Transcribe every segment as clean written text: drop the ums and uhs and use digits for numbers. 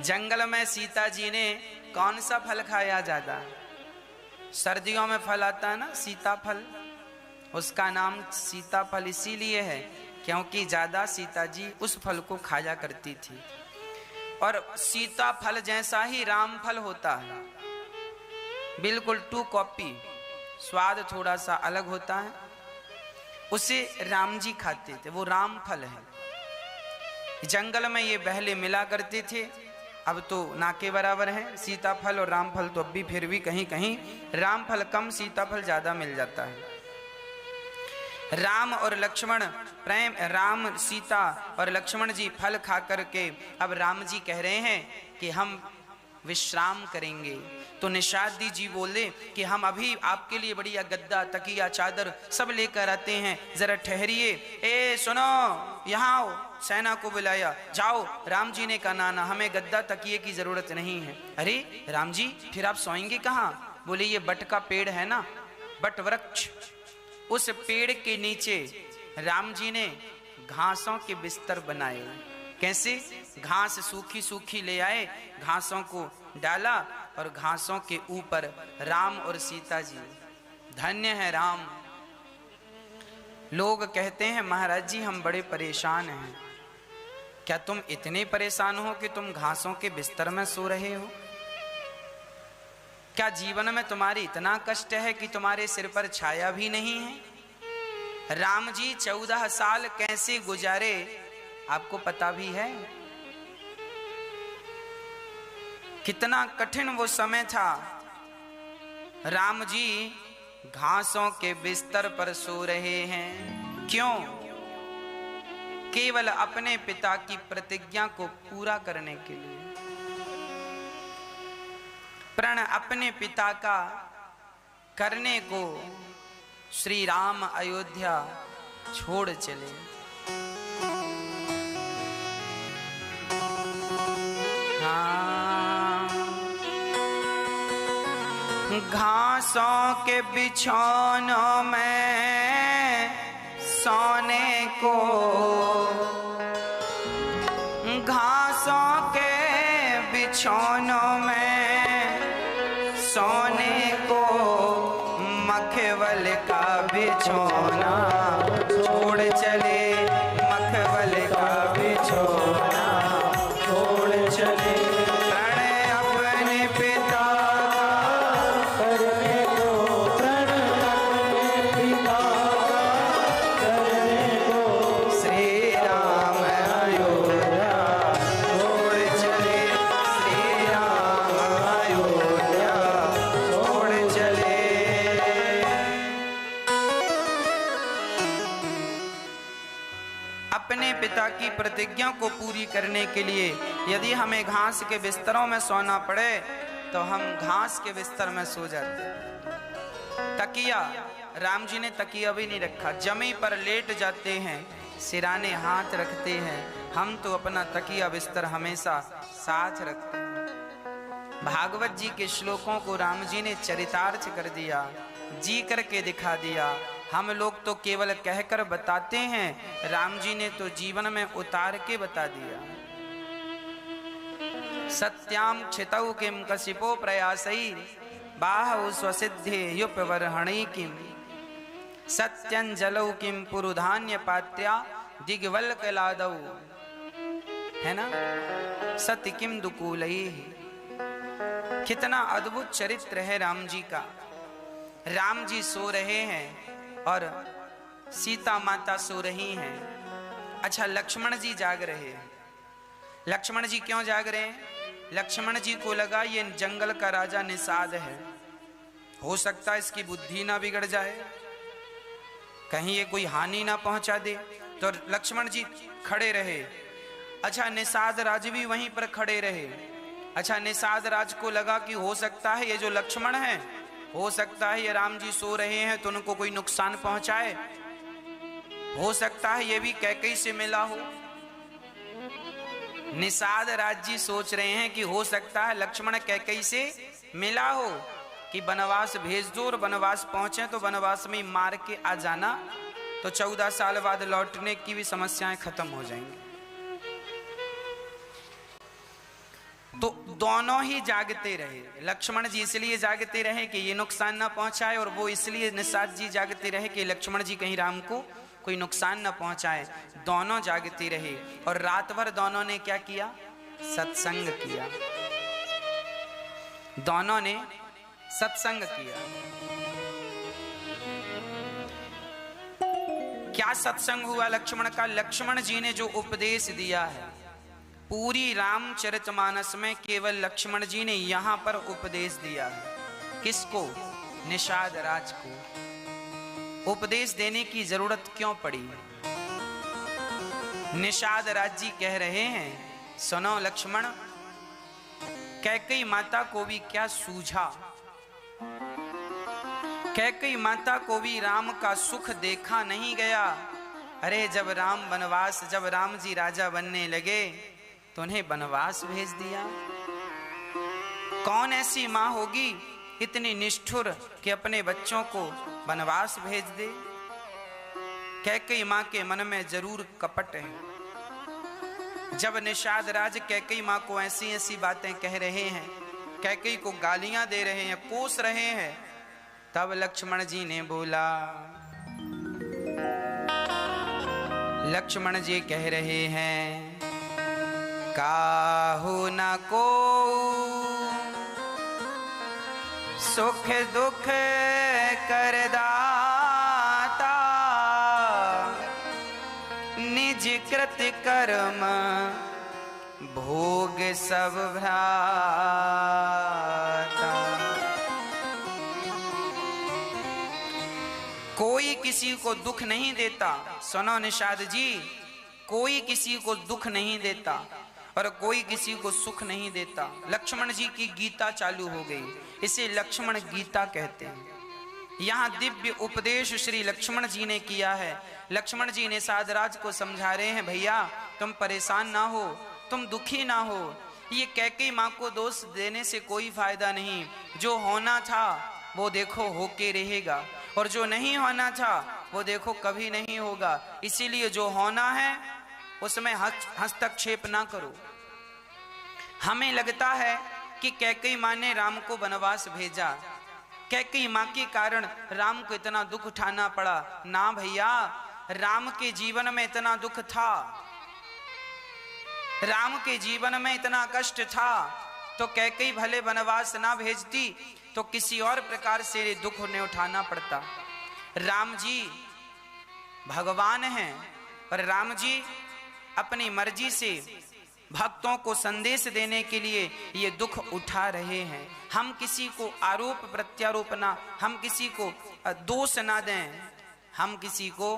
जंगल में सीता जी ने कौन सा फल खाया ज्यादा? सर्दियों में फल आता है ना सीताफल, उसका नाम सीताफल इसीलिए है क्योंकि ज्यादा सीता जी उस फल को खाया करती थी। और सीताफल जैसा ही रामफल होता है, बिल्कुल टू कॉपी, स्वाद थोड़ा सा अलग होता है। उसे राम जी खाते थे, वो रामफल है। जंगल में ये पहले मिला करते थे, अब तो ना के बराबर है। सीताफल और रामफल तो अब भी फिर भी कहीं कहीं रामफल कम सीताफल ज्यादा मिल जाता है। राम और लक्ष्मण प्रेम, राम सीता और लक्ष्मण जी फल खा करके अब राम जी कह रहे हैं कि हम विश्राम करेंगे। तो निषादी जी बोले कि हम अभी आपके लिए बढ़िया गद्दा तकिया चादर सब लेकर आते हैं, जरा ठहरिए। ए सुनो, यहाँ आओ, सेना को बुलाया, जाओ। राम जी ने कहा ना, हमें गद्दा तकिए की जरूरत नहीं है। अरे राम जी फिर आप सोएंगे कहाँ? बोले ये बट का पेड़ है ना, बट वृक्ष, उस पेड़ के नीचे राम जी ने घासों के बिस्तर बनाए। कैसे? घास सूखी सूखी ले आए, घासों को डाला और घासों के ऊपर राम और सीता जी। धन्य है राम। लोग कहते हैं महाराज जी हम बड़े परेशान हैं। क्या तुम इतने परेशान हो कि तुम घासों के बिस्तर में सो रहे हो? क्या जीवन में तुम्हारी इतना कष्ट है कि तुम्हारे सिर पर छाया भी नहीं है? राम जी 14 साल कैसे गुजारे आपको पता भी है? कितना कठिन वो समय था। राम जी घासों के बिस्तर पर सो रहे हैं। क्यों? केवल अपने पिता की प्रतिज्ञा को पूरा करने के लिए। प्रण अपने पिता का करने को श्री राम अयोध्या छोड़ चले। घासों के बिछौनों में सोने को, घासों के बिछौनों में सोने को, मखमल का बिछौना छोड़ चले, मखमल का बिछौना छोड़ चले। पिता की प्रतिज्ञा को पूरी करने के लिए यदि हमें घास के बिस्तरों में सोना पड़े तो हम घास के बिस्तर में सो जाते। तकिया, राम जी ने तकिया भी नहीं रखा, जमी पर लेट जाते हैं, सिराने हाथ रखते हैं। हम तो अपना तकिया बिस्तर हमेशा साथ रखते हैं। भागवत जी के श्लोकों को राम जी ने चरितार्थ कर दिया, जी करके दिखा दिया। हम लोग तो केवल कहकर बताते हैं, राम जी ने तो जीवन में उतार के बता दिया। सत्याम क्षितौ किम कशिपो प्रयासै बाहु स्वसिद्धे युपवर्हणै किम सत्यंजलौ किम पुरुधान्य पात्या दिग्वल्कलादौ। है ना? सत्य किम दुकूलै। कितना अद्भुत चरित्र है राम जी का। राम जी सो रहे हैं और सीता माता सो रही हैं। अच्छा, लक्ष्मण जी जाग रहे हैं। लक्ष्मण जी क्यों जाग रहे हैं? लक्ष्मण जी को लगा ये जंगल का राजा निषाद है, हो सकता है इसकी बुद्धि ना बिगड़ जाए, कहीं ये कोई हानि ना पहुंचा दे। तो लक्ष्मण जी खड़े रहे। अच्छा, निषाद राज भी वहीं पर खड़े रहे। अच्छा, निषाद राज को लगा कि हो सकता है ये जो लक्ष्मण है, हो सकता है ये राम जी सो रहे हैं तो उनको कोई नुकसान पहुंचाए, हो सकता है ये भी कैकेयी से मिला हो। निषाद राज जी सोच रहे हैं कि हो सकता है लक्ष्मण कैकेयी से मिला हो कि वनवास भेज दो और वनवास पहुंचे तो वनवास में मार के आ जाना, तो 14 साल बाद लौटने की भी समस्याएं खत्म हो जाएंगी। तो दोनों ही जागते रहे। लक्ष्मण जी इसलिए जागते रहे कि ये नुकसान ना पहुंचाए, और वो इसलिए निषाद जी जागते रहे कि लक्ष्मण जी कहीं राम को कोई नुकसान ना पहुंचाए। दोनों जागते रहे और रात भर दोनों ने क्या किया? सत्संग किया। दोनों ने सत्संग किया। क्या सत्संग हुआ लक्ष्मण का? लक्ष्मण जी ने जो उपदेश दिया है पूरी रामचरितमानस में, केवल लक्ष्मण जी ने यहां पर उपदेश दिया है। किसको? निषाद राज को। उपदेश देने की जरूरत क्यों पड़ी? निषाद राज जी कह रहे हैं, सुनो लक्ष्मण, कैकेयी माता को भी क्या सूझा? कैकेयी माता को भी राम का सुख देखा नहीं गया। अरे जब राम जी राजा बनने लगे तो उन्हें वनवास भेज दिया। कौन ऐसी मां होगी इतनी निष्ठुर कि अपने बच्चों को वनवास भेज दे? कैकेयी मां के मन में जरूर कपट है। जब निषाद राज कैकेयी मां को ऐसी ऐसी बातें कह रहे हैं, कैकेयी को गालियां दे रहे हैं, कोस रहे हैं, तब लक्ष्मण जी ने बोला, लक्ष्मण जी कह रहे हैं, काहू न को सुख दुख करदाता, निज कृत कर्म भोग सब भ्राता। कोई किसी को दुख नहीं देता। सुनो निषाद जी, कोई किसी को दुख नहीं देता और कोई किसी को सुख नहीं देता। लक्ष्मण जी की गीता चालू हो गई, इसे लक्ष्मण गीता कहते हैं। यहाँ दिव्य उपदेश श्री लक्ष्मण जी ने किया है। लक्ष्मण जी निषाद राज को समझा रहे हैं, भैया तुम परेशान ना हो, तुम दुखी ना हो। ये कैकेयी माँ को दोष देने से कोई फायदा नहीं। जो होना था वो देखो होके रहेगा, और जो नहीं होना था वो देखो कभी नहीं होगा। इसीलिए जो होना है उसमें हस्तक्षेप ना करो। हमें लगता है कि कैकेयी माँ ने राम को वनवास भेजा, कैकेयी माँ के कारण राम को इतना दुख उठाना पड़ा। ना भैया, राम के जीवन में इतना दुख था, राम के जीवन में इतना कष्ट था, तो कैकेयी भले वनवास ना भेजती तो किसी और प्रकार से दुख उन्हें उठाना पड़ता। राम जी भगवान हैं और राम जी अपनी मर्जी से भक्तों को संदेश देने के लिए ये दुख उठा रहे हैं। हम किसी को आरोप प्रत्यारोप ना, हम किसी को दोष ना दें, हम किसी को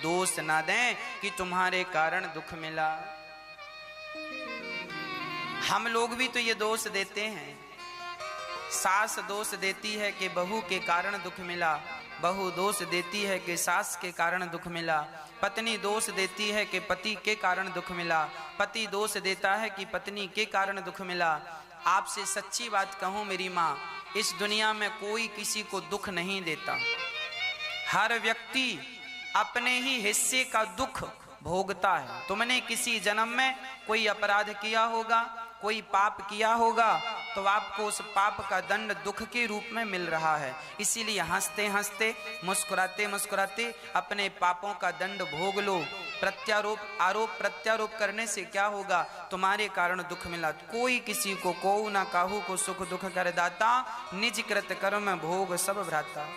दोष ना दें कि तुम्हारे कारण दुख मिला। हम लोग भी तो ये दोष देते हैं। सास दोष देती है कि बहू के कारण दुख मिला, बहू दोष देती है कि सास के कारण दुख मिला, पत्नी दोष देती है कि पति के कारण दुख मिला, पति दोष देता है कि पत्नी के कारण दुख मिला। आपसे सच्ची बात कहूं मेरी माँ, इस दुनिया में कोई किसी को दुख नहीं देता। हर व्यक्ति अपने ही हिस्से का दुख भोगता है। तुमने किसी जन्म में कोई अपराध किया होगा, कोई पाप किया होगा, तो आपको उस पाप का दंड दुख के रूप में मिल रहा है। इसीलिए हंसते हंसते, मुस्कुराते मुस्कुराते अपने पापों का दंड भोग लो। प्रत्यारोप, आरोप प्रत्यारोप करने से क्या होगा? तुम्हारे कारण दुख मिला। कोई किसी को कोऊ ना काहू को सुख दुख कर दाता, निज कृत कर्म भोग सब भ्राता।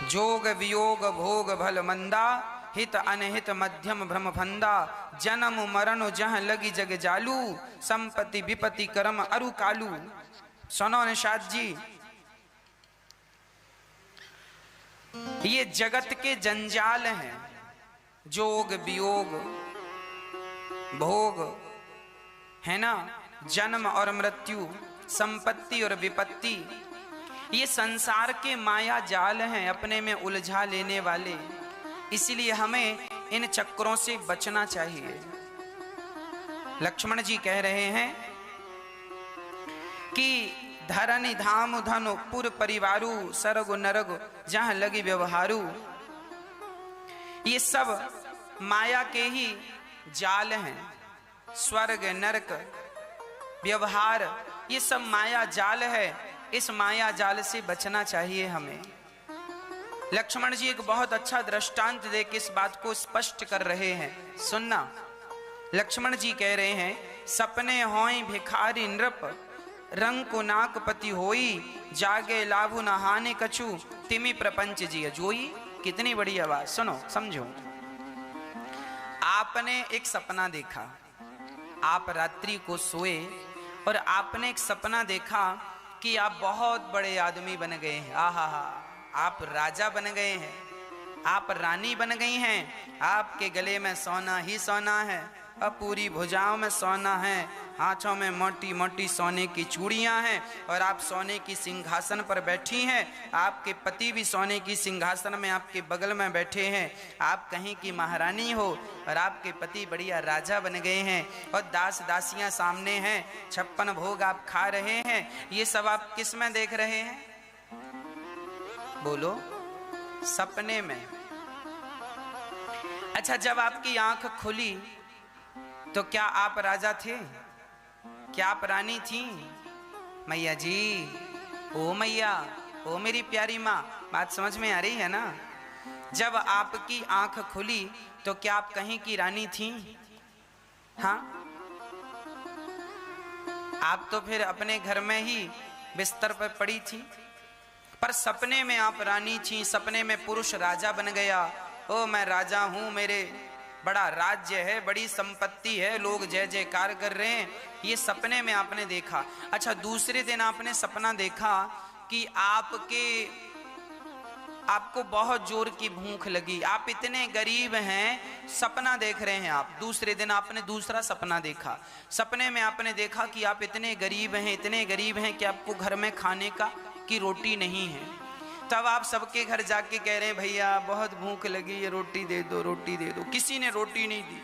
जोग वियोग भोग भल मंदा, हित अनहित मध्यम भ्रम फंदा, जन्म मरण जह लगी जग जालू, संपत्ति विपत्ति कर्म अरु कालू। सुनो निषाद जी, ये जगत के जंजाल हैं। जोग वियोग भोग है ना, जन्म और मृत्यु, संपत्ति और विपत्ति, ये संसार के माया जाल हैं, अपने में उलझा लेने वाले। इसलिए हमें इन चक्रों से बचना चाहिए। लक्ष्मण जी कह रहे हैं कि धरनि धाम धनु पुर परिवारु, सरगु नरगु जहां लगी व्यवहारु। ये सब माया के ही जाल हैं। स्वर्ग नरक व्यवहार, ये सब माया जाल है। इस माया जाल से बचना चाहिए हमें। लक्ष्मण जी एक बहुत अच्छा दृष्टांत देकर इस बात को स्पष्ट कर रहे हैं। सुनना, लक्ष्मण जी कह रहे हैं, सपने होई भिखारी नृप, रंग को नाक पति होई, जागे लाभु नहाने कछु, तिमि प्रपंच जी जोई। कितनी बड़ी आवाज, सुनो समझो। आपने एक सपना देखा, आप रात्रि को सोए और आपने एक सपना देखा कि आप बहुत बड़े आदमी बन गए हैं। आहा हा, आप राजा बन गए हैं, आप रानी बन गई हैं। आपके गले में सोना ही सोना है, अब पूरी भुजाओं में सोना है, हाथों में मोटी मोटी सोने की चूड़ियां हैं और आप सोने की सिंहासन पर बैठी हैं। आपके पति भी सोने की सिंहासन में आपके बगल में बैठे हैं। आप कहीं की महारानी हो और आपके पति बढ़िया राजा बन गए हैं और दास दासियां सामने हैं, 56 भोग आप खा रहे हैं। ये सब आप किस में देख रहे हैं? बोलो, सपने में। अच्छा, जब आपकी आंख खुली तो क्या आप राजा थे? क्या आप रानी थी? मैया जी, ओ मैया, ओ मेरी प्यारी माँ, बात समझ में आ रही है ना? जब आपकी आंख खुली तो क्या आप कहीं की रानी थी? हाँ, आप तो फिर अपने घर में ही बिस्तर पर पड़ी थी, पर सपने में आप रानी थी। सपने में पुरुष राजा बन गया। ओ मैं राजा हूं, मेरे बड़ा राज्य है, बड़ी संपत्ति है, लोग जय जयकार कर रहे हैं। ये सपने में आपने देखा। अच्छा, दूसरे दिन आपने सपना देखा कि आपको बहुत जोर की भूख लगी, आप इतने गरीब हैं, सपना देख रहे हैं आप। दूसरे दिन आपने दूसरा सपना देखा। सपने में आपने देखा कि आप इतने गरीब हैं कि आपको घर में खाने की रोटी नहीं है। तब आप सबके घर जाके कह रहे हैं, भैया बहुत भूख लगी है, रोटी दे दो, रोटी दे दो। किसी ने रोटी नहीं दी।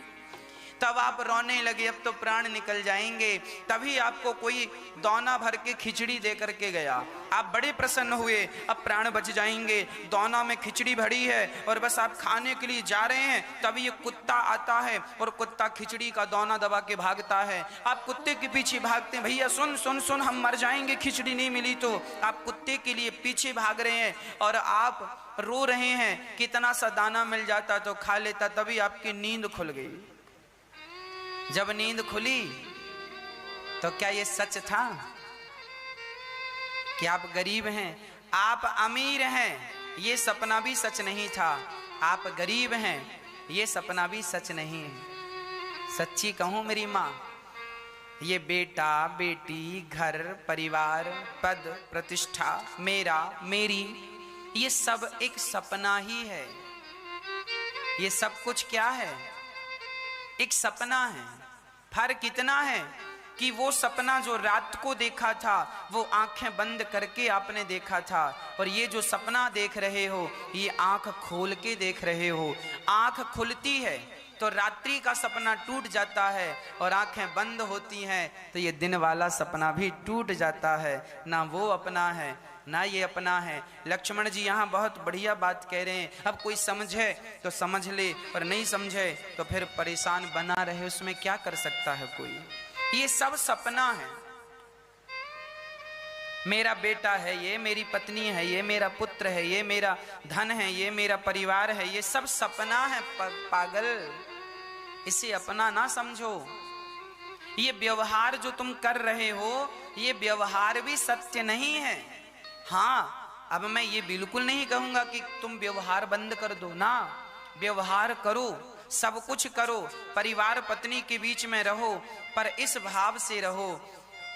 तब आप रोने लगे, अब तो प्राण निकल जाएंगे। तभी आपको कोई दौना भर के खिचड़ी दे करके गया। आप बड़े प्रसन्न हुए, अब प्राण बच जाएंगे, दौना में खिचड़ी भरी है और बस आप खाने के लिए जा रहे हैं। तभी ये कुत्ता आता है और कुत्ता खिचड़ी का दौना दबा के भागता है। आप कुत्ते के पीछे भागते हैं, भैया सुन सुन सुन, हम मर जाएंगे, खिचड़ी नहीं मिली तो। आप कुत्ते के लिए पीछे भाग रहे हैं और आप रो रहे हैं, कितना सा दाना मिल जाता तो खा लेता। तभी आपकी नींद खुल गई। जब नींद खुली तो क्या ये सच था कि आप गरीब हैं? आप अमीर हैं, ये सपना भी सच नहीं था। आप गरीब हैं, ये सपना भी सच नहीं है। सच्ची कहूं मेरी माँ, ये बेटा बेटी, घर परिवार, पद प्रतिष्ठा, मेरा मेरी, ये सब एक सपना ही है। ये सब कुछ क्या है? एक सपना है। फर्क इतना है कि वो सपना जो रात को देखा था वो आंखें बंद करके आपने देखा था, और ये जो सपना देख रहे हो ये आंख खोल के देख रहे हो। आंख खुलती है तो रात्रि का सपना टूट जाता है और आंखें बंद होती हैं तो ये दिन वाला सपना भी टूट जाता है। ना वो अपना है ना ये अपना है। लक्ष्मण जी यहाँ बहुत बढ़िया बात कह रहे हैं। अब कोई समझे तो समझ ले और नहीं समझे तो फिर परेशान बना रहे, उसमें क्या कर सकता है कोई। ये सब सपना है। मेरा बेटा है, ये मेरी पत्नी है, ये मेरा पुत्र है, ये मेरा धन है, ये मेरा परिवार है, ये सब सपना है। पागल, इसे अपना ना समझो। ये व्यवहार जो तुम कर रहे हो ये व्यवहार भी सत्य नहीं है। हाँ, अब मैं ये बिल्कुल नहीं कहूंगा कि तुम व्यवहार बंद कर दो ना, व्यवहार करो, सब कुछ करो, परिवार पत्नी के बीच में रहो, पर इस भाव से रहो,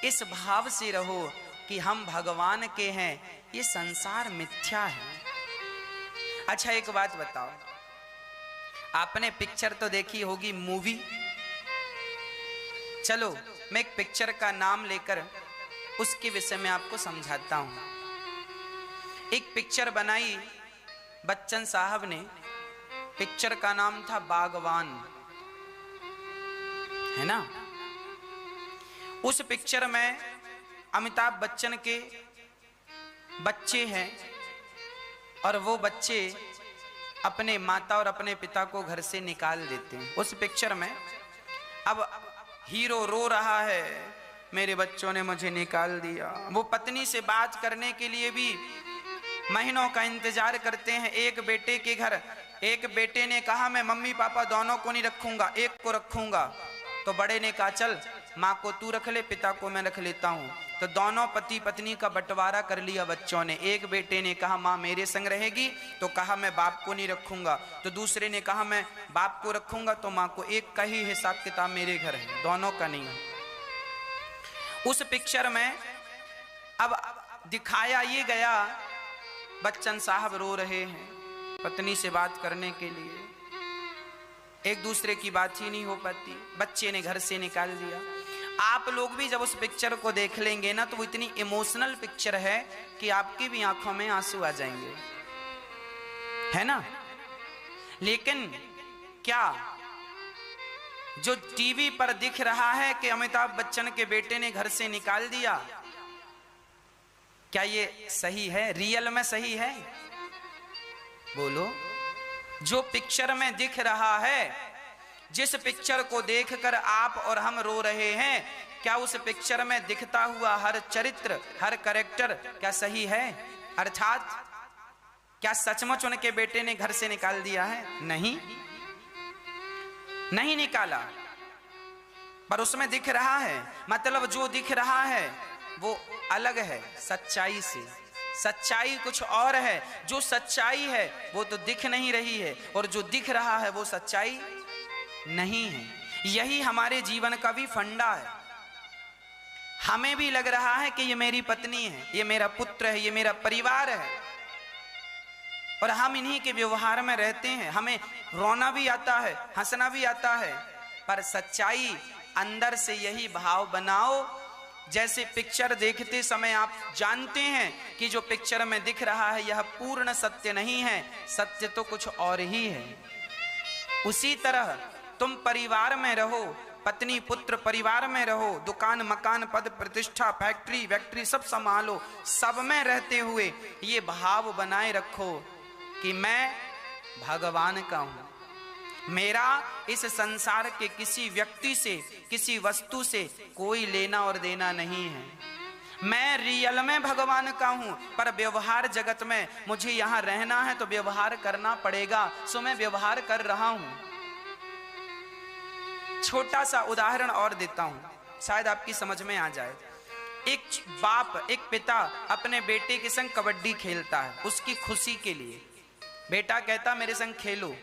इस भाव से रहो कि हम भगवान के हैं, ये संसार मिथ्या है। अच्छा एक बात बताओ, आपने पिक्चर तो देखी होगी, मूवी। चलो मैं एक पिक्चर का नाम लेकर उसके विषय में आपको समझाता हूं। एक पिक्चर बनाई बच्चन साहब ने, पिक्चर का नाम था बागवान, है ना। उस पिक्चर में अमिताभ बच्चन के बच्चे हैं और वो बच्चे अपने माता और अपने पिता को घर से निकाल देते हैं। उस पिक्चर में अब हीरो रो रहा है, मेरे बच्चों ने मुझे निकाल दिया। वो पत्नी से बात करने के लिए भी महीनों का इंतजार करते हैं। एक बेटे के घर एक बेटे ने कहा मैं मम्मी पापा दोनों को नहीं रखूंगा, एक को रखूंगा। तो बड़े ने कहा चल माँ को तू रख ले, पिता को मैं रख लेता हूँ। तो दोनों पति पत्नी का बंटवारा कर लिया बच्चों ने। एक बेटे ने कहा माँ मेरे संग रहेगी, तो कहा मैं बाप को नहीं रखूंगा। तो दूसरे ने कहा मैं बाप को रखूंगा, तो माँ को। एक का ही हिसाब किताब मेरे घर है, दोनों का नहीं है। उस पिक्चर में अब दिखाया ये गया, बच्चन साहब रो रहे हैं पत्नी से बात करने के लिए, एक दूसरे की बात ही नहीं हो पाती, बच्चे ने घर से निकाल दिया। आप लोग भी जब उस पिक्चर को देख लेंगे ना, तो वो इतनी इमोशनल पिक्चर है कि आपकी भी आंखों में आंसू आ जाएंगे, है ना। लेकिन क्या जो टीवी पर दिख रहा है कि अमिताभ बच्चन के बेटे ने घर से निकाल दिया, क्या ये सही है? रियल में सही है? बोलो। जो पिक्चर में दिख रहा है, जिस पिक्चर को देखकर आप और हम रो रहे हैं, क्या उस पिक्चर में दिखता हुआ हर चरित्र, हर कैरेक्टर क्या सही है? अर्थात क्या सचमुच उनके बेटे ने घर से निकाल दिया है? नहीं, नहीं निकाला, पर उसमें दिख रहा है। मतलब जो दिख रहा है वो अलग है सच्चाई से। सच्चाई कुछ और है। जो सच्चाई है वो तो दिख नहीं रही है, और जो दिख रहा है वो सच्चाई नहीं है। यही हमारे जीवन का भी फंडा है। हमें भी लग रहा है कि ये मेरी पत्नी है, ये मेरा पुत्र है, ये मेरा परिवार है, और हम इन्हीं के व्यवहार में रहते हैं। हमें रोना भी आता है, हंसना भी आता है, पर सच्चाई अंदर से यही भाव बनाओ। जैसे पिक्चर देखते समय आप जानते हैं कि जो पिक्चर में दिख रहा है यह पूर्ण सत्य नहीं है, सत्य तो कुछ और ही है। उसी तरह तुम परिवार में रहो, पत्नी पुत्र परिवार में रहो, दुकान मकान पद प्रतिष्ठा फैक्ट्री वैक्ट्री सब संभालो, सब में रहते हुए ये भाव बनाए रखो कि मैं भगवान का हूं। मेरा इस संसार के किसी व्यक्ति से, किसी वस्तु से कोई लेना और देना नहीं है। मैं रियल में भगवान का हूं, पर व्यवहार जगत में मुझे यहां रहना है तो व्यवहार करना पड़ेगा, सो मैं व्यवहार कर रहा हूं। छोटा सा उदाहरण और देता हूं, शायद आपकी समझ में आ जाए। एक बाप, एक पिता अपने बेटे के संग कबड्डी खेलता है उसकी खुशी के लिए। बेटा कहता मेरे संग खेलो,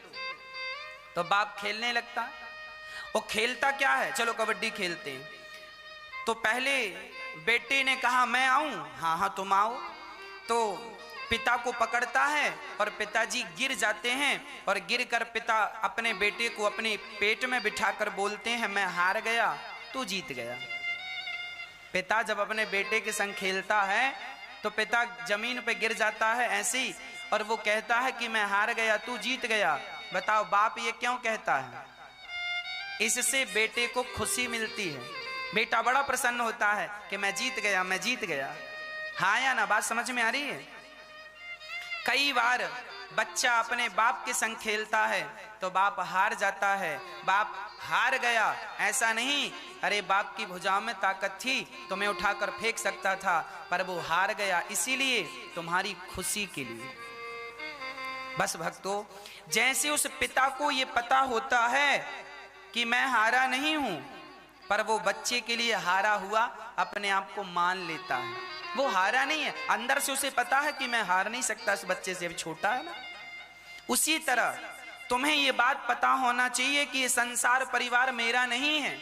तो बाप खेलने लगता। वो खेलता क्या है, चलो कबड्डी खेलते हैं। तो पहले बेटे ने कहा मैं आऊं, हाँ हाँ तुम आओ। तो पिता को पकड़ता है और पिताजी गिर जाते हैं, और गिरकर पिता अपने बेटे को अपने पेट में बिठाकर बोलते हैं मैं हार गया, तू जीत गया। पिता जब अपने बेटे के संग खेलता है तो पिता जमीन पे गिर जाता है ऐसे ही, और वो कहता है कि मैं हार गया, तू जीत गया। बताओ बाप ये क्यों कहता है? इससे बेटे को खुशी मिलती है, बेटा बड़ा प्रसन्न होता है कि मैं जीत गया, मैं जीत गया। हाँ या ना, बात समझ में आ रही है? कई बार बच्चा अपने बाप के संग खेलता है तो बाप हार जाता है, बाप हार गया। ऐसा नहीं, अरे बाप की भुजाओं में ताकत थी तो मैं उठाकर फेंक सकता था, पर वो हार गया इसीलिए तुम्हारी खुशी के लिए। बस भक्तों, जैसे उस पिता को ये पता होता है कि मैं हारा नहीं हूं, पर वो बच्चे के लिए हारा हुआ अपने आप को मान लेता है। वो हारा नहीं है, अंदर से उसे पता है कि मैं हार नहीं सकता इस बच्चे से, अभी छोटा है ना। उसी तरह तुम्हें ये बात पता होना चाहिए कि ये संसार परिवार मेरा नहीं है,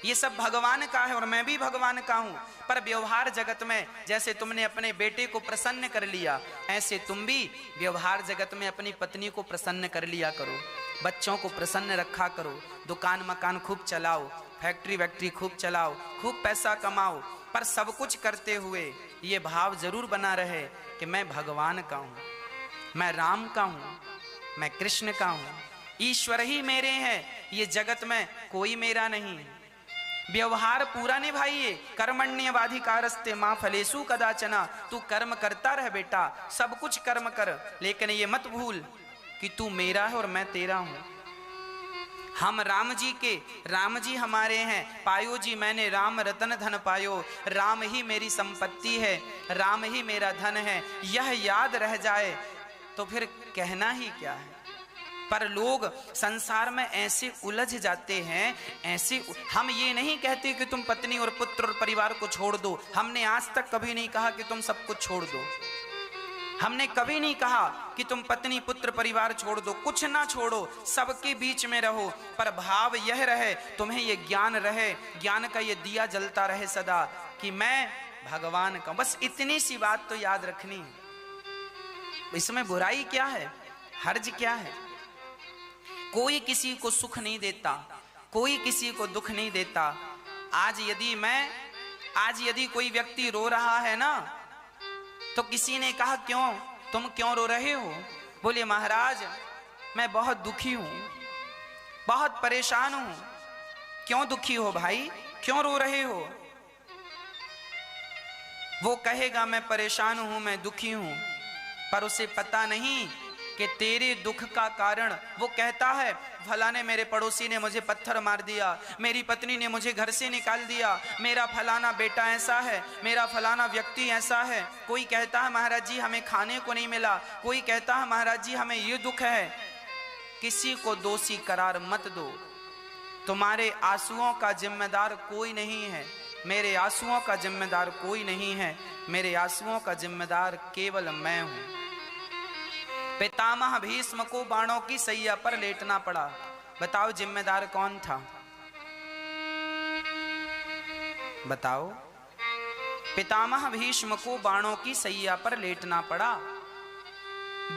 ये सब भगवान का है और मैं भी भगवान का हूं। पर व्यवहार जगत में जैसे तुमने अपने बेटे को प्रसन्न कर लिया, ऐसे तुम भी व्यवहार जगत में अपनी पत्नी को प्रसन्न कर लिया करो, बच्चों को प्रसन्न रखा करो, दुकान मकान खूब चलाओ, फैक्ट्री वैक्ट्री खूब चलाओ, खूब पैसा कमाओ, पर सब कुछ करते हुए ये भाव जरूर बना रहे कि मैं भगवान का हूं, मैं राम का हूं, मैं कृष्ण का हूं, ईश्वर ही मेरे हैं, ये जगत में कोई मेरा नहीं। व्यवहार पूरा निभाइए। कर्मण्यवाधिकारस्ते मां फलेषु कदाचन। तू कर्म करता रह बेटा, सब कुछ कर्म कर, लेकिन ये मत भूल कि तू मेरा है और मैं तेरा हूं। हम राम जी हमारे हैं। पायो जी मैंने राम रतन धन पायो, राम ही मेरी संपत्ति है, राम ही मेरा धन है, यह याद रह जाए तो फिर कहना ही क्या है। पर लोग संसार में ऐसे उलझ जाते हैं, ऐसे। हम ये नहीं कहते कि तुम पत्नी और पुत्र और परिवार को छोड़ दो, हमने आज तक कभी नहीं कहा कि तुम सब कुछ छोड़ दो, हमने कभी नहीं कहा कि तुम पत्नी पुत्र परिवार छोड़ दो, कुछ ना छोड़ो, सबके बीच में रहो, पर भाव यह रहे, तुम्हें ये ज्ञान रहे, ज्ञान का ये दिया जलता रहे सदा कि मैं भगवान का। बस इतनी सी बात तो याद रखनी है। इसमें बुराई क्या है, हर्ज क्या है? कोई किसी को सुख नहीं देता, कोई किसी को दुख नहीं देता। आज यदि कोई व्यक्ति रो रहा है ना, तो किसी ने कहा क्यों, तुम क्यों रो रहे हो? बोले महाराज मैं बहुत दुखी हूं, बहुत परेशान हूं। क्यों दुखी हो भाई, क्यों रो रहे हो? वो कहेगा मैं परेशान हूं, मैं दुखी हूं, पर उसे पता नहीं कि तेरे दुख का कारण, वो कहता है फलाने मेरे पड़ोसी ने मुझे पत्थर मार दिया, मेरी पत्नी ने मुझे घर से निकाल दिया, मेरा फलाना बेटा ऐसा है, मेरा फलाना व्यक्ति ऐसा है। कोई कहता है महाराज जी हमें खाने को नहीं मिला, कोई कहता है महाराज जी हमें ये दुख है। किसी को दोषी करार मत दो, तुम्हारे आंसुओं का जिम्मेदार कोई नहीं है, मेरे आंसुओं का जिम्मेदार कोई नहीं है, मेरे आंसुओं का जिम्मेदार केवल मैं हूं। पितामह भीष्म को बाणों की सैया पर लेटना पड़ा, बताओ जिम्मेदार कौन था? बताओ। पितामह भीष्म को बाणों की सैया पर लेटना पड़ा,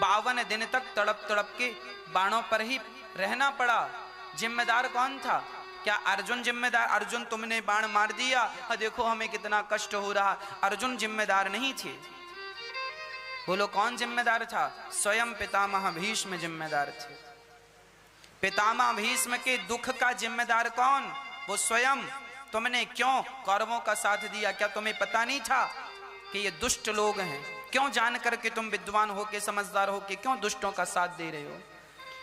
52 दिन तक तड़प तड़प के बाणों पर ही रहना पड़ा। जिम्मेदार कौन था? क्या अर्जुन जिम्मेदार? अर्जुन तुमने बाण मार दिया, देखो हमें कितना कष्ट हो रहा। अर्जुन जिम्मेदार नहीं थे। बोलो कौन जिम्मेदार था? स्वयं पितामह भीष्म जिम्मेदार थे। पितामह भीष्म के दुख का जिम्मेदार कौन? वो स्वयं। तुमने क्यों कौरवों का साथ दिया? क्या तुम्हें पता नहीं था कि ये दुष्ट लोग हैं? क्यों जान करके तुम विद्वान होके समझदार होके क्यों दुष्टों का साथ दे रहे हो?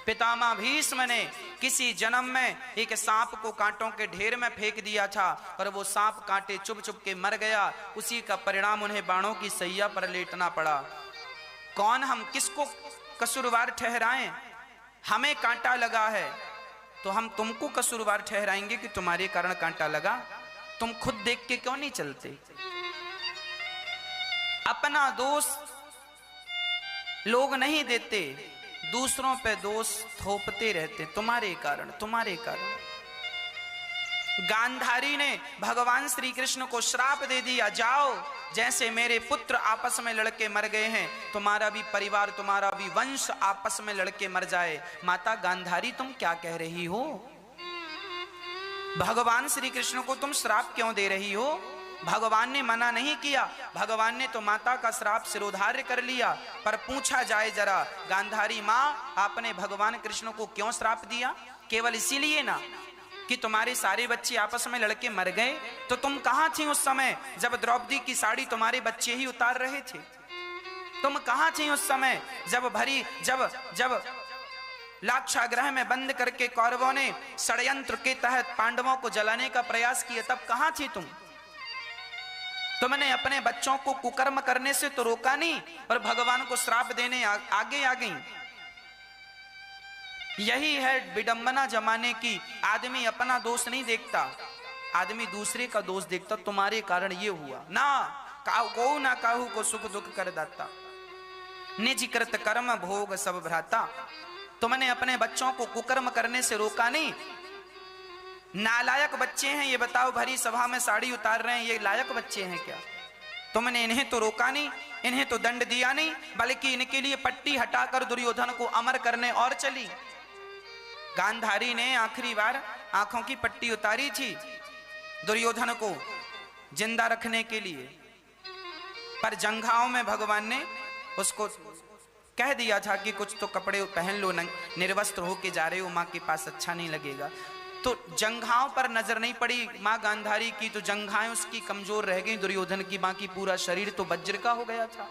पितामह भीष्म ने किसी जन्म में एक सांप को कांटों के ढेर में फेंक दिया था और वो सांप कांटे चुभ चुभ के मर गया, उसी का परिणाम उन्हें बाणों की सैया पर लेटना पड़ा। कौन हम किसको कसूरवार ठहराएं? हमें कांटा लगा है तो हम तुमको कसूरवार ठहराएंगे कि तुम्हारे कारण कांटा लगा? तुम खुद देख के क्यों नहीं चलते? अपना दोष लोग नहीं देते, दूसरों पे दोष थोपते रहते, तुम्हारे कारण, तुम्हारे कारण। गांधारी ने भगवान श्री कृष्ण को श्राप दे दिया, जाओ जैसे मेरे पुत्र आपस में लड़के मर गए हैं, तुम्हारा भी परिवार, तुम्हारा भी वंश आपस में लड़के मर जाए। माता गांधारी तुम क्या कह रही हो? भगवान श्री कृष्ण को तुम श्राप क्यों दे रही हो? भगवान ने मना नहीं किया, भगवान ने तो माता का श्राप सिरोधार्य कर लिया। पर पूछा जाए जरा, गांधारी माँ आपने भगवान कृष्ण को क्यों श्राप दिया? केवल इसीलिए ना कि तुम्हारे सारे बच्चे आपस में लड़के मर गए? तो तुम कहां थी उस समय जब द्रौपदी की साड़ी तुम्हारे बच्चे ही उतार रहे थे? तुम कहां थी उस समय जब लाक्षागृह में बंद करके कौरवों ने षड्यंत्र के तहत पांडवों को जलाने का प्रयास किया? तब कहां थी तुम? तुमने अपने बच्चों को कुकर्म करने से तो रोका नहीं, और भगवान को श्राप देने आगे आ गई। यही है विडंबना जमाने की। आदमी अपना दोष नहीं देखता, आदमी दूसरे का दोष देखता। तुम्हारे कारण ये हुआ ना, को ना काहू को सुख दुख कर दाता, निज कृत कर्म भोग सब भ्राता। तुमने अपने बच्चों को कुकर्म करने से रोका नहीं। नालायक बच्चे हैं ये बताओ, भरी सभा में साड़ी उतार रहे हैं, ये लायक बच्चे हैं क्या? तुमने इन्हें तो रोका नहीं, इन्हें तो दंड दिया नहीं, बल्कि इनके लिए पट्टी हटाकर दुर्योधन को अमर करने और चली। गांधारी ने आखिरी बार आंखों की पट्टी उतारी थी दुर्योधन को जिंदा रखने के लिए, पर जंघाओं में भगवान ने उसको कह दिया था कि कुछ तो कपड़े पहन लो, निर्वस्त्र होके जा रहे हो, माँ के पास अच्छा नहीं लगेगा। तो जंघाओं पर नजर नहीं पड़ी माँ गांधारी की, तो जंघाएं उसकी कमजोर रह गई दुर्योधन की। माँ की पूरा शरीर तो वज्र का हो गया था।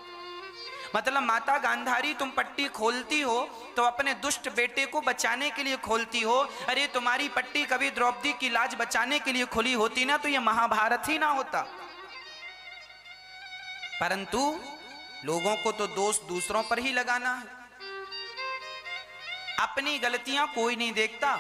मतलब माता गांधारी तुम पट्टी खोलती हो तो अपने दुष्ट बेटे को बचाने के लिए खोलती हो। अरे तुम्हारी पट्टी कभी द्रौपदी की लाज बचाने के लिए खुली होती ना तो यह महाभारत ही ना होता। परंतु लोगों को तो दोष दूसरों पर ही लगाना है। अपनी गलतियां कोई नहीं देखता,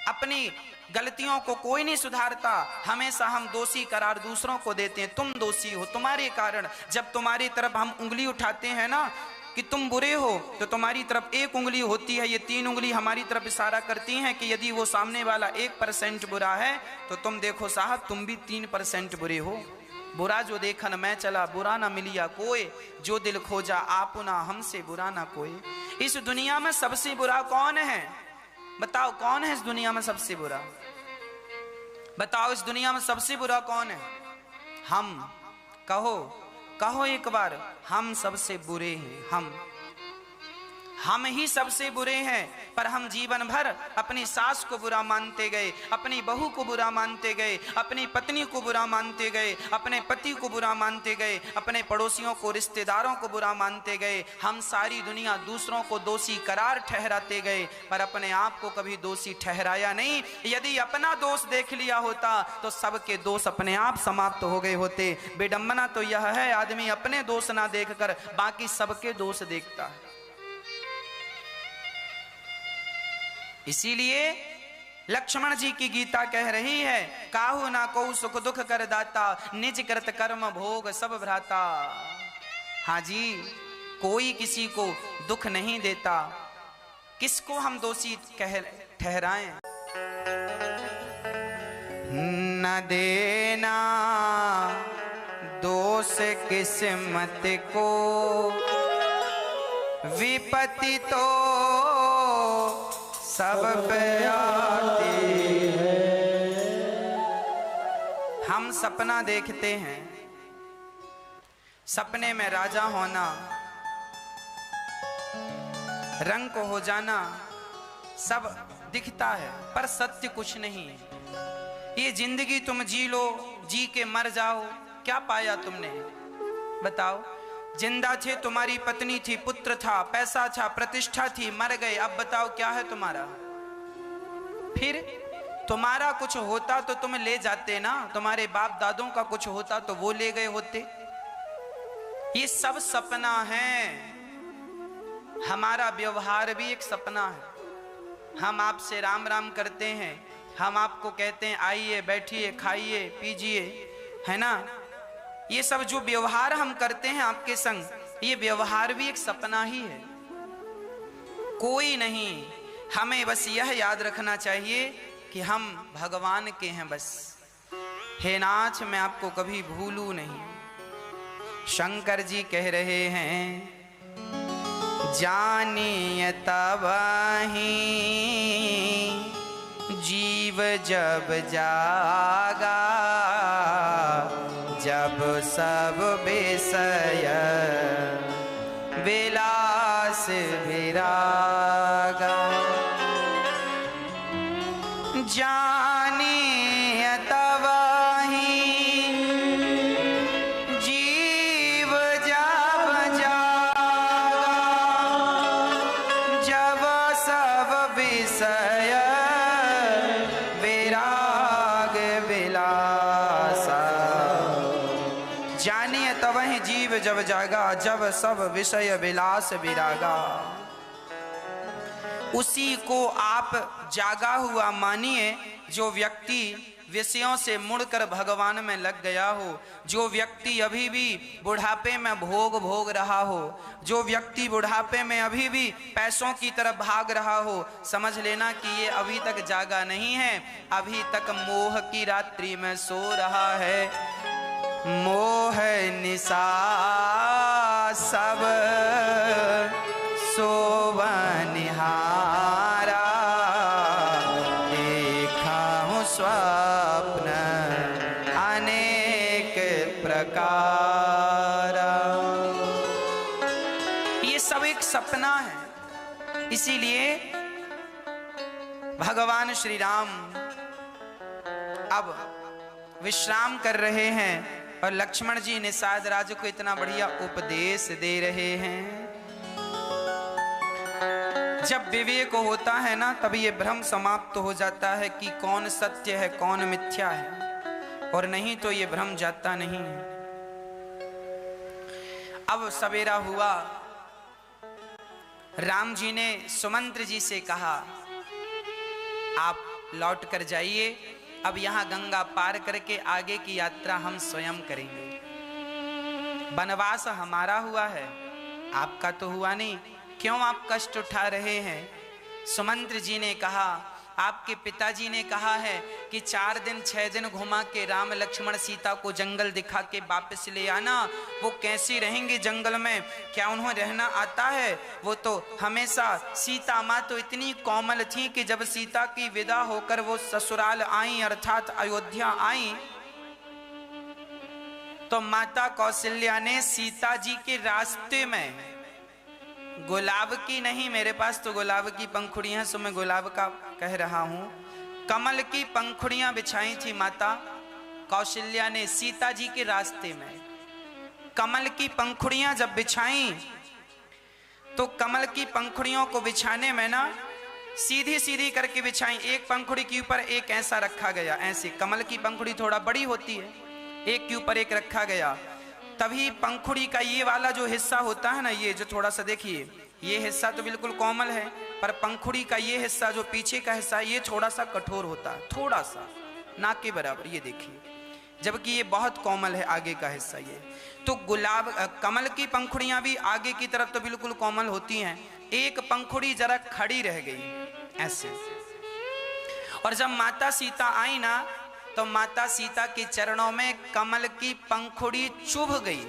अपनी गलतियों को कोई नहीं सुधारता। हमेशा हम दोषी करार दूसरों को देते हैं। तुम दोषी हो, तुम्हारे कारण। जब तुम्हारी तरफ हम उंगली उठाते हैं ना कि तुम बुरे हो, तो तुम्हारी तरफ एक उंगली होती है, ये 3 उंगली हमारी तरफ इशारा करती हैं कि यदि वो सामने वाला 1% बुरा है तो तुम देखो साहब तुम भी 3% बुरे हो। बुरा जो देखन मैं चला, बुरा ना मिलिया कोई, जो दिल खोजा आपुना हमसे बुरा ना कोई। इस दुनिया में सबसे बुरा कौन है? बताओ कौन है इस दुनिया में सबसे बुरा? बताओ इस दुनिया में सबसे बुरा कौन है? हम। कहो कहो एक बार, हम सबसे बुरे हैं। हम ही सबसे बुरे हैं। पर हम जीवन भर अपनी सास को बुरा मानते गए, अपनी बहू को बुरा मानते गए, अपनी पत्नी को बुरा मानते गए, अपने पति को बुरा मानते गए, अपने पड़ोसियों को, रिश्तेदारों को बुरा मानते गए। हम सारी दुनिया दूसरों को दोषी करार ठहराते गए, पर अपने आप को कभी दोषी ठहराया नहीं। यदि अपना दोष देख लिया होता तो सबके दोष अपने आप समाप्त हो गए होते। विडंबना तो यह है आदमी अपने दोष ना देखकर बाकी सबके दोष देखता है। इसीलिए लक्ष्मण जी की गीता कह रही है, काहू ना को सुख दुख कर दाता, निज कृत कर्म भोग सब भ्राता। हाँ जी, कोई किसी को दुख नहीं देता, किसको हम दोषी ठहराएं? न देना दोष किस्मत को, विपत्ति तो सब पे आती है। हम सपना देखते हैं, सपने में राजा होना, रंग हो जाना, सब दिखता है पर सत्य कुछ नहीं है। ये जिंदगी तुम जी लो, जी के मर जाओ, क्या पाया तुमने? बताओ। जिंदा थे, तुम्हारी पत्नी थी, पुत्र था, पैसा था, प्रतिष्ठा थी, मर गए। अब बताओ क्या है तुम्हारा? फिर तुम्हारा कुछ होता तो तुम ले जाते ना, तुम्हारे बाप दादों का कुछ होता तो वो ले गए होते। ये सब सपना है। हमारा व्यवहार भी एक सपना है। हम आपसे राम राम करते हैं, हम आपको कहते हैं आइए, बैठिए, खाइए, पीजिए, है ना? ये सब जो व्यवहार हम करते हैं आपके संग, ये व्यवहार भी एक सपना ही है, कोई नहीं। हमें बस यह याद रखना चाहिए कि हम भगवान के हैं बस। हे नाथ, मैं आपको कभी भूलूं नहीं। शंकर जी कह रहे हैं, जानिए तबहि जीव जब जागा, जब सब विषय विलास विरागा। जानिए तबहि जीव जब जागा, जब सब विषय विराग विलासा। जानिए तबहि जीव जब जागा, जब सब विषय विलास विरागा। उसी को आप जागा हुआ मानिए जो व्यक्ति विषयों से मुड़कर भगवान में लग गया हो, जो व्यक्ति अभी भी बुढ़ापे में भोग रहा हो, जो व्यक्ति बुढ़ापे में अभी भी पैसों की तरफ भाग रहा हो, समझ लेना कि ये अभी तक जागा नहीं है, अभी तक मोह की रात्रि में सो रहा है। मोह निशा सब सोवनिहारा, देखा हूँ स्वप्न अनेक प्रकार। ये सब एक सपना है। इसीलिए भगवान श्री राम अब विश्राम कर रहे हैं और लक्ष्मण जी निषाद राज को इतना बढ़िया उपदेश दे रहे हैं। जब विवेक होता है ना, तब ये भ्रम समाप्त हो जाता है कि कौन सत्य है कौन मिथ्या है, और नहीं तो ये भ्रम जाता नहीं है। अब सवेरा हुआ, राम जी ने सुमंत्र जी से कहा आप लौट कर जाइए, अब यहाँ गंगा पार करके आगे की यात्रा हम स्वयं करेंगे। वनवास हमारा हुआ है, आपका तो हुआ नहीं, क्यों आप कष्ट उठा रहे हैं? सुमंत्र जी ने कहा आपके पिताजी ने कहा है कि 4 दिन 6 दिन घुमा के राम लक्ष्मण सीता को जंगल दिखा के वापस ले आना। वो कैसे रहेंगे जंगल में, क्या उन्हें रहना आता है? वो तो हमेशा, सीता माँ तो इतनी कोमल थी कि जब सीता की विदा होकर वो ससुराल आई अर्थात अयोध्या आई, तो माता कौशल्या ने सीता जी के रास्ते में गुलाब की नहीं, मेरे पास तो गुलाब की पंखुड़ियां हैं, सो मैं गुलाब का कह रहा हूं, कमल की पंखुड़ियां बिछाई थी माता कौशल्या ने सीता जी के रास्ते में। कमल की पंखुड़ियां जब बिछाई तो कमल की पंखुड़ियों को बिछाने में ना सीधी सीधी करके बिछाई, एक पंखुड़ी के ऊपर एक ऐसा रखा गया, ऐसे कमल की पंखुड़ी थोड़ा बड़ी होती है, एक के ऊपर एक रखा गया। तभी पंखुड़ी का ये वाला जो हिस्सा होता है ना, ये जो थोड़ा सा देखिए, ये हिस्सा तो बिल्कुल कोमल है, पर पंखुड़ी का ये हिस्सा जो पीछे का हिस्सा है ये थोड़ा सा कठोर होता है, थोड़ा सा नाक के बराबर, ये देखिए, जबकि ये बहुत कोमल है आगे का हिस्सा। ये तो गुलाब कमल की पंखुड़ियां भी आगे की तरफ तो बिल्कुल कोमल होती हैं, एक पंखुड़ी जरा खड़ी रह गई ऐसे। और जब माता सीता आई ना, तो माता सीता के चरणों में कमल की पंखुड़ी चुभ गई।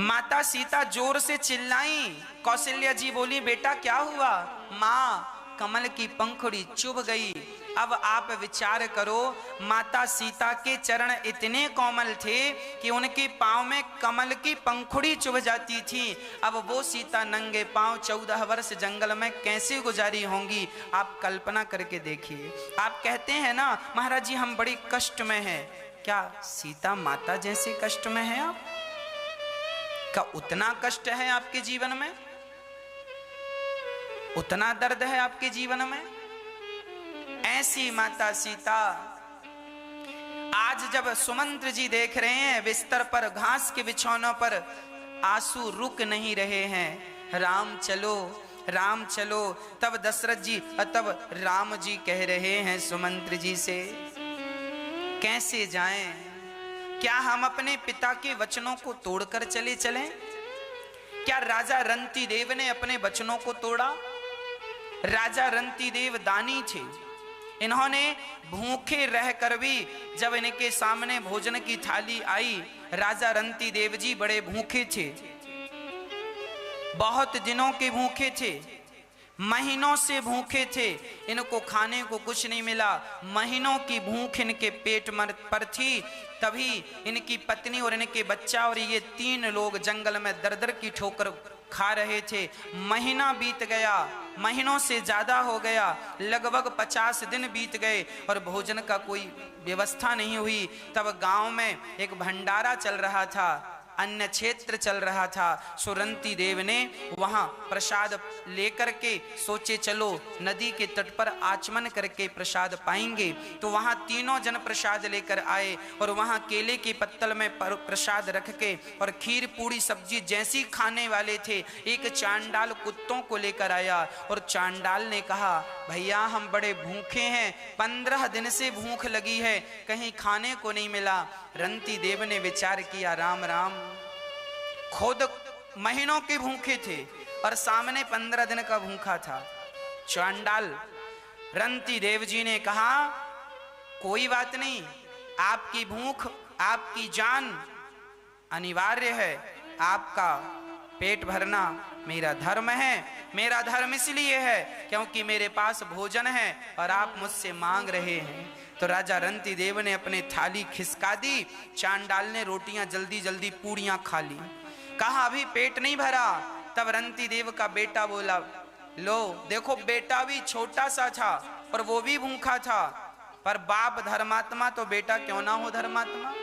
माता सीता जोर से चिल्लाई, कौशल्या जी बोली बेटा क्या हुआ? माँ कमल की पंखुड़ी चुभ गई। अब आप विचार करो, माता सीता के चरण इतने कोमल थे कि उनके पांव में कमल की पंखुड़ी चुभ जाती थी। अब वो सीता नंगे पांव 14 वर्ष जंगल में कैसे गुजारी होंगी, आप कल्पना करके देखिए। आप कहते हैं ना महाराज जी हम बड़ी कष्ट में हैं, क्या सीता माता जैसे कष्ट में है आप? क्या उतना कष्ट है आपके जीवन में? उतना दर्द है आपके जीवन में? ऐसी माता सीता आज जब सुमंत्र जी देख रहे हैं बिस्तर पर घास के बिछौनों पर आंसू रुक नहीं रहे हैं, राम चलो राम चलो, तब दशरथ जी तब राम जी कह रहे हैं सुमंत्र जी से कैसे जाएं? क्या हम अपने पिता के वचनों को तोड़कर चले चलें? क्या राजा रंती देव ने अपने वचनों को तोड़ा? राजा रंती देव दानी थे, इन्होंने भूखे रहकर भी जब इनके सामने भोजन की थाली आई, राजा रंती देव जी बड़े भूखे थे, बहुत दिनों के भूखे थे, महीनों से भूखे थे, इनको खाने को कुछ नहीं मिला, महीनों की भूख इनके पेट पर थी। तभी इनकी पत्नी और इनके बच्चा और ये 3 लोग जंगल में दर दर की ठोकर खा रहे थे। महीना बीत गया, महीनों से ज्यादा हो गया, लगभग 50 दिन बीत गए और भोजन का कोई व्यवस्था नहीं हुई। तब गांव में एक भंडारा चल रहा था, अन्य क्षेत्र चल रहा था। सुरंती देव ने वहां प्रसाद लेकर के सोचे चलो नदी के तट पर आचमन करके प्रसाद पाएंगे। तो वहां तीनों जन प्रसाद लेकर आए और वहां केले के पत्तल में प्रसाद रख के और खीर पूड़ी सब्जी जैसी खाने वाले थे, एक चांडाल कुत्तों को लेकर आया और चांडाल ने कहा भैया हम बड़े भूखे हैं, 15 दिन से भूख लगी है, कहीं खाने को नहीं मिला। रंती देव ने विचार किया राम राम, खुद महीनों के भूखे थे और सामने 15 दिन का भूखा था चांडाल। रंती देव जी ने कहा कोई बात नहीं, आपकी भूख आपकी जान अनिवार्य है, आपका पेट भरना मेरा धर्म है। मेरा धर्म इसलिए है क्योंकि मेरे पास भोजन है और आप मुझसे मांग रहे हैं। तो राजा रंती देव ने अपनी थाली खिसका दी, चांडाल ने रोटियां जल्दी जल्दी पूड़ियां खा ली। कहा अभी पेट नहीं भरा। तब रंती देव का बेटा बोला लो देखो, बेटा भी छोटा सा था और वो भी भूखा था, पर बाप धर्मात्मा तो बेटा क्यों ना हो धर्मात्मा।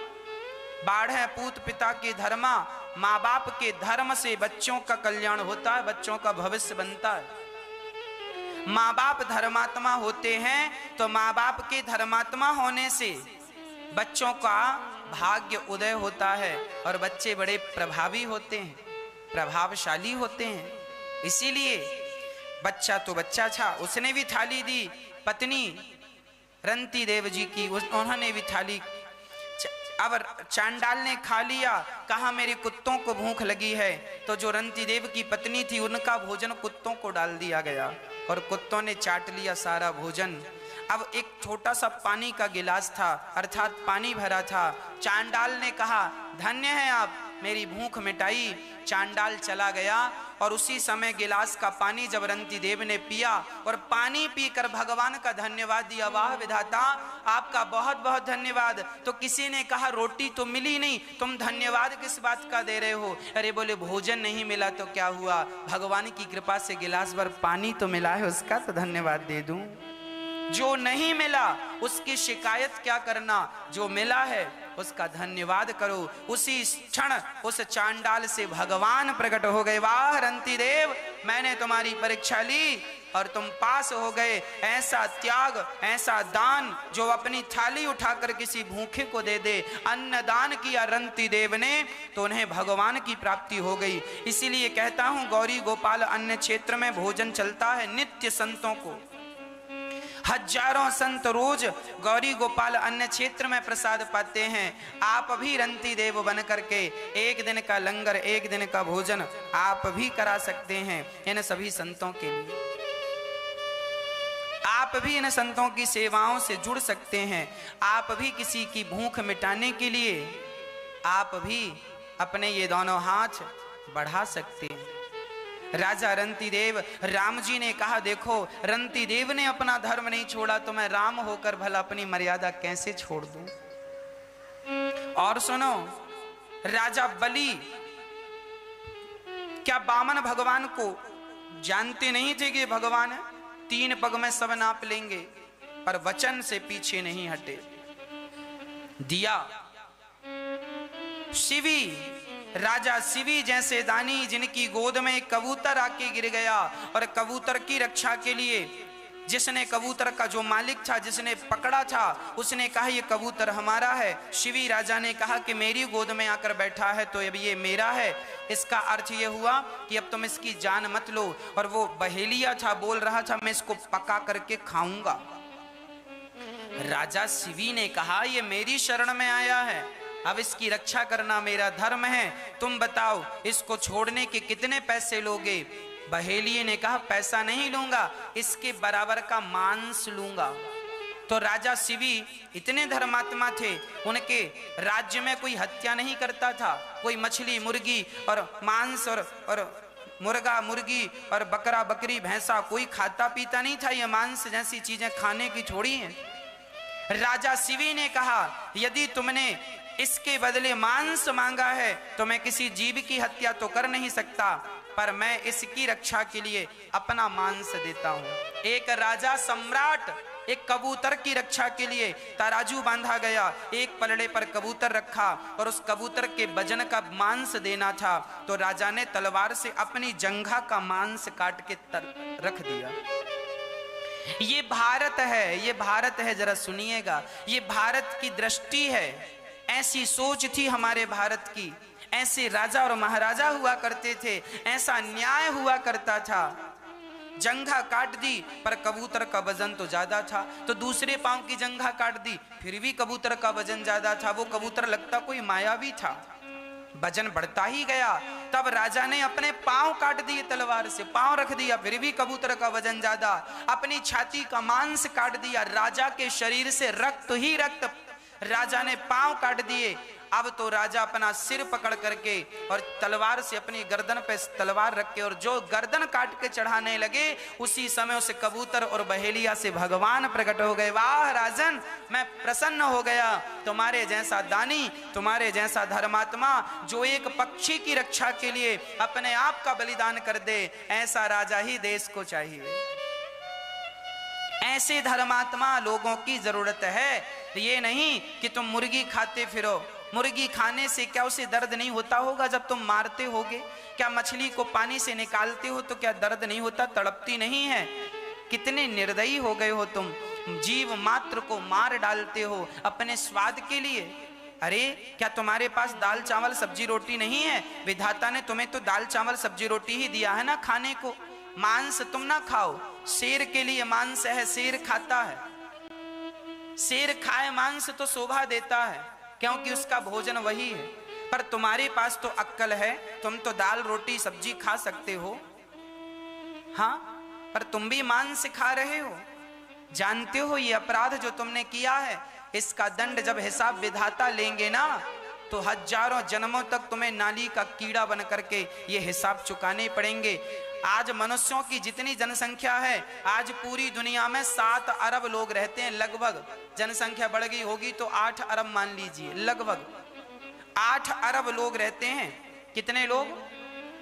बाढ़े पूत पिता के धर्मा, माँ बाप के धर्म से बच्चों का कल्याण होता है, बच्चों का भविष्य बनता है। माँ बाप धर्मात्मा होते हैं तो माँ बाप के धर्मात्मा होने से बच्चों का भाग्य उदय होता है और बच्चे बड़े प्रभावी होते हैं, प्रभावशाली होते हैं। इसीलिए बच्चा तो बच्चा था, उसने भी थाली दी, पत्नी रंती देव जी की, उन्होंने भी थाली। अब चांडाल ने खा लिया, कहा मेरे कुत्तों को भूख लगी है, तो जो रंती देव की पत्नी थी उनका भोजन कुत्तों को डाल दिया गया और कुत्तों ने चाट लिया सारा भोजन। अब एक छोटा सा पानी का गिलास था, अर्थात पानी भरा था। चांडाल ने कहा धन्य है आप, मेरी भूख मिटाई। चांडाल चला गया और उसी समय गिलास का पानी जब रंती देव ने पिया और पानी पीकर भगवान का धन्यवाद दिया, वाह विधाता आपका बहुत बहुत धन्यवाद। तो किसी ने कहा रोटी तो मिली नहीं, तुम धन्यवाद किस बात का दे रहे हो? अरे बोले भोजन नहीं मिला तो क्या हुआ, भगवान की कृपा से गिलास भर पानी तो मिला है, उसका तो धन्यवाद दे दूं। जो नहीं मिला उसकी शिकायत क्या करना, जो मिला है उसका धन्यवाद करो। उसी क्षण उस चांडाल से भगवान प्रकट हो गए। वाह रंती देव, मैंने तुम्हारी परीक्षा ली और तुम पास हो गए। ऐसा त्याग, ऐसा दान जो अपनी थाली उठाकर किसी भूखे को दे दे, अन्न दान किया रंती देव ने, तो उन्हें भगवान की प्राप्ति हो गई। इसीलिए कहता हूं गौरी गोपाल अन्य क्षेत्र में भोजन चलता है नित्य संतों को। हजारों संत रोज गौरी गोपाल अन्य क्षेत्र में प्रसाद पाते हैं। आप भी रंती देव बन करके एक दिन का लंगर, एक दिन का भोजन आप भी करा सकते हैं इन सभी संतों के लिए। आप भी इन संतों की सेवाओं से जुड़ सकते हैं। आप भी किसी की भूख मिटाने के लिए आप भी अपने ये दोनों हाथ बढ़ा सकते हैं। राजा रंती देव, राम जी ने कहा देखो रंती देव ने अपना धर्म नहीं छोड़ा तो मैं राम होकर भला अपनी मर्यादा कैसे छोड़ दूं। और सुनो, राजा बलि क्या बामन भगवान को जानते नहीं थे कि भगवान है? 3 पग में सब नाप लेंगे, पर वचन से पीछे नहीं हटे। दिया शिवी, राजा शिवी जैसे दानी जिनकी गोद में एक कबूतर आके गिर गया और कबूतर की रक्षा के लिए जिसने कबूतर का जो मालिक था, जिसने पकड़ा था, उसने कहा ये कबूतर हमारा है। शिवी राजा ने कहा कि मेरी गोद में आकर बैठा है तो अब ये मेरा है। इसका अर्थ ये हुआ कि अब तुम इसकी जान मत लो। और वो बहेलिया था, बोल रहा था मैं इसको पका करके खाऊंगा। राजा शिवी ने कहा ये मेरी शरण में आया है, अब इसकी रक्षा करना मेरा धर्म है। तुम बताओ इसको छोड़ने के कितने पैसे लोगे? बहेलिये ने कहा पैसा नहीं लूंगा, इसके बराबर का मांस लूंगा। तो राजा शिवी इतने धर्मात्मा थे, उनके राज्य में कोई हत्या नहीं करता था। कोई मछली मुर्गी और मांस और मुर्गा मुर्गी और बकरा बकरी भैंसा कोई खाता पीता नहीं था। ये मांस जैसी चीजें खाने की छोड़ी हैं। राजा शिवी ने कहा यदि तुमने इसके बदले मांस मांगा है तो मैं किसी जीव की हत्या तो कर नहीं सकता, पर मैं इसकी रक्षा के लिए अपना मांस देता हूं। एक राजा सम्राट एक कबूतर की रक्षा के लिए तराजू बांधा गया, एक पलड़े पर कबूतर रखा और उस कबूतर के वजन का मांस देना था। तो राजा ने तलवार से अपनी जंघा का मांस काट के रख दिया। ये भारत है, ये भारत है, जरा सुनिएगा, ये भारत की दृष्टि है। ऐसी सोच थी हमारे भारत की, ऐसे राजा और महाराजा हुआ करते थे, ऐसा न्याय हुआ करता था। जंघा काट दी पर कबूतर का वजन तो ज्यादा था, तो दूसरे पांव की जंघा काट दी, फिर भी कबूतर का वजन ज्यादा था। वो कबूतर लगता कोई मायावी था, वजन बढ़ता ही गया। तब राजा ने अपने पांव काट दिए तलवार से, पांव रख दिया, फिर भी कबूतर का वजन ज्यादा। अपनी छाती का मांस काट दिया, राजा के शरीर से रक्त ही रक्त, राजा ने पांव काट दिए। अब तो राजा अपना सिर पकड़ करके और तलवार से अपनी गर्दन पे तलवार रख के और जो गर्दन काट के चढ़ाने लगे, उसी समय उस कबूतर और बहेलिया से भगवान प्रकट हो गए। वाह राजन, मैं प्रसन्न हो गया, तुम्हारे जैसा दानी, तुम्हारे जैसा धर्मात्मा जो एक पक्षी की रक्षा के लिए अपने आप का बलिदान कर दे, ऐसा राजा ही देश को चाहिए, ऐसे धर्मात्मा लोगों की जरूरत है। ये नहीं कि तुम मुर्गी खाते फिरो। मुर्गी खाने से क्या उसे दर्द नहीं होता होगा जब तुम मारते होगे? क्या मछली को पानी से निकालते हो तो क्या दर्द नहीं होता, तड़पती नहीं है? कितने निर्दयी हो गए हो तुम, जीव मात्र को मार डालते हो अपने स्वाद के लिए। अरे क्या तुम्हारे पास दाल चावल सब्जी रोटी नहीं है? विधाता ने तुम्हें तो दाल चावल सब्जी रोटी ही दिया है ना खाने को। मांस तुम ना खाओ, शेर के लिए मांस है, शेर खाता है। शेर खाए मांस तो शोभा देता है क्योंकि उसका भोजन वही है। पर तुम्हारे पास तो अक्कल है, तुम तो दाल रोटी सब्जी खा सकते हो। हाँ, पर तुम भी मांस खा रहे हो। जानते हो ये अपराध जो तुमने किया है, इसका दंड जब हिसाब विधाता लेंगे ना, तो हजारों जन्मों तक तुम्हें नाली का कीड़ा बन करके ये हिसाब चुकाने पड़ेंगे। आज मनुष्यों की जितनी जनसंख्या है, आज पूरी दुनिया में 7 अरब लोग रहते हैं लगभग। जनसंख्या बढ़ गई होगी तो 8 अरब मान लीजिए, लगभग 8 अरब लोग रहते हैं। कितने लोग?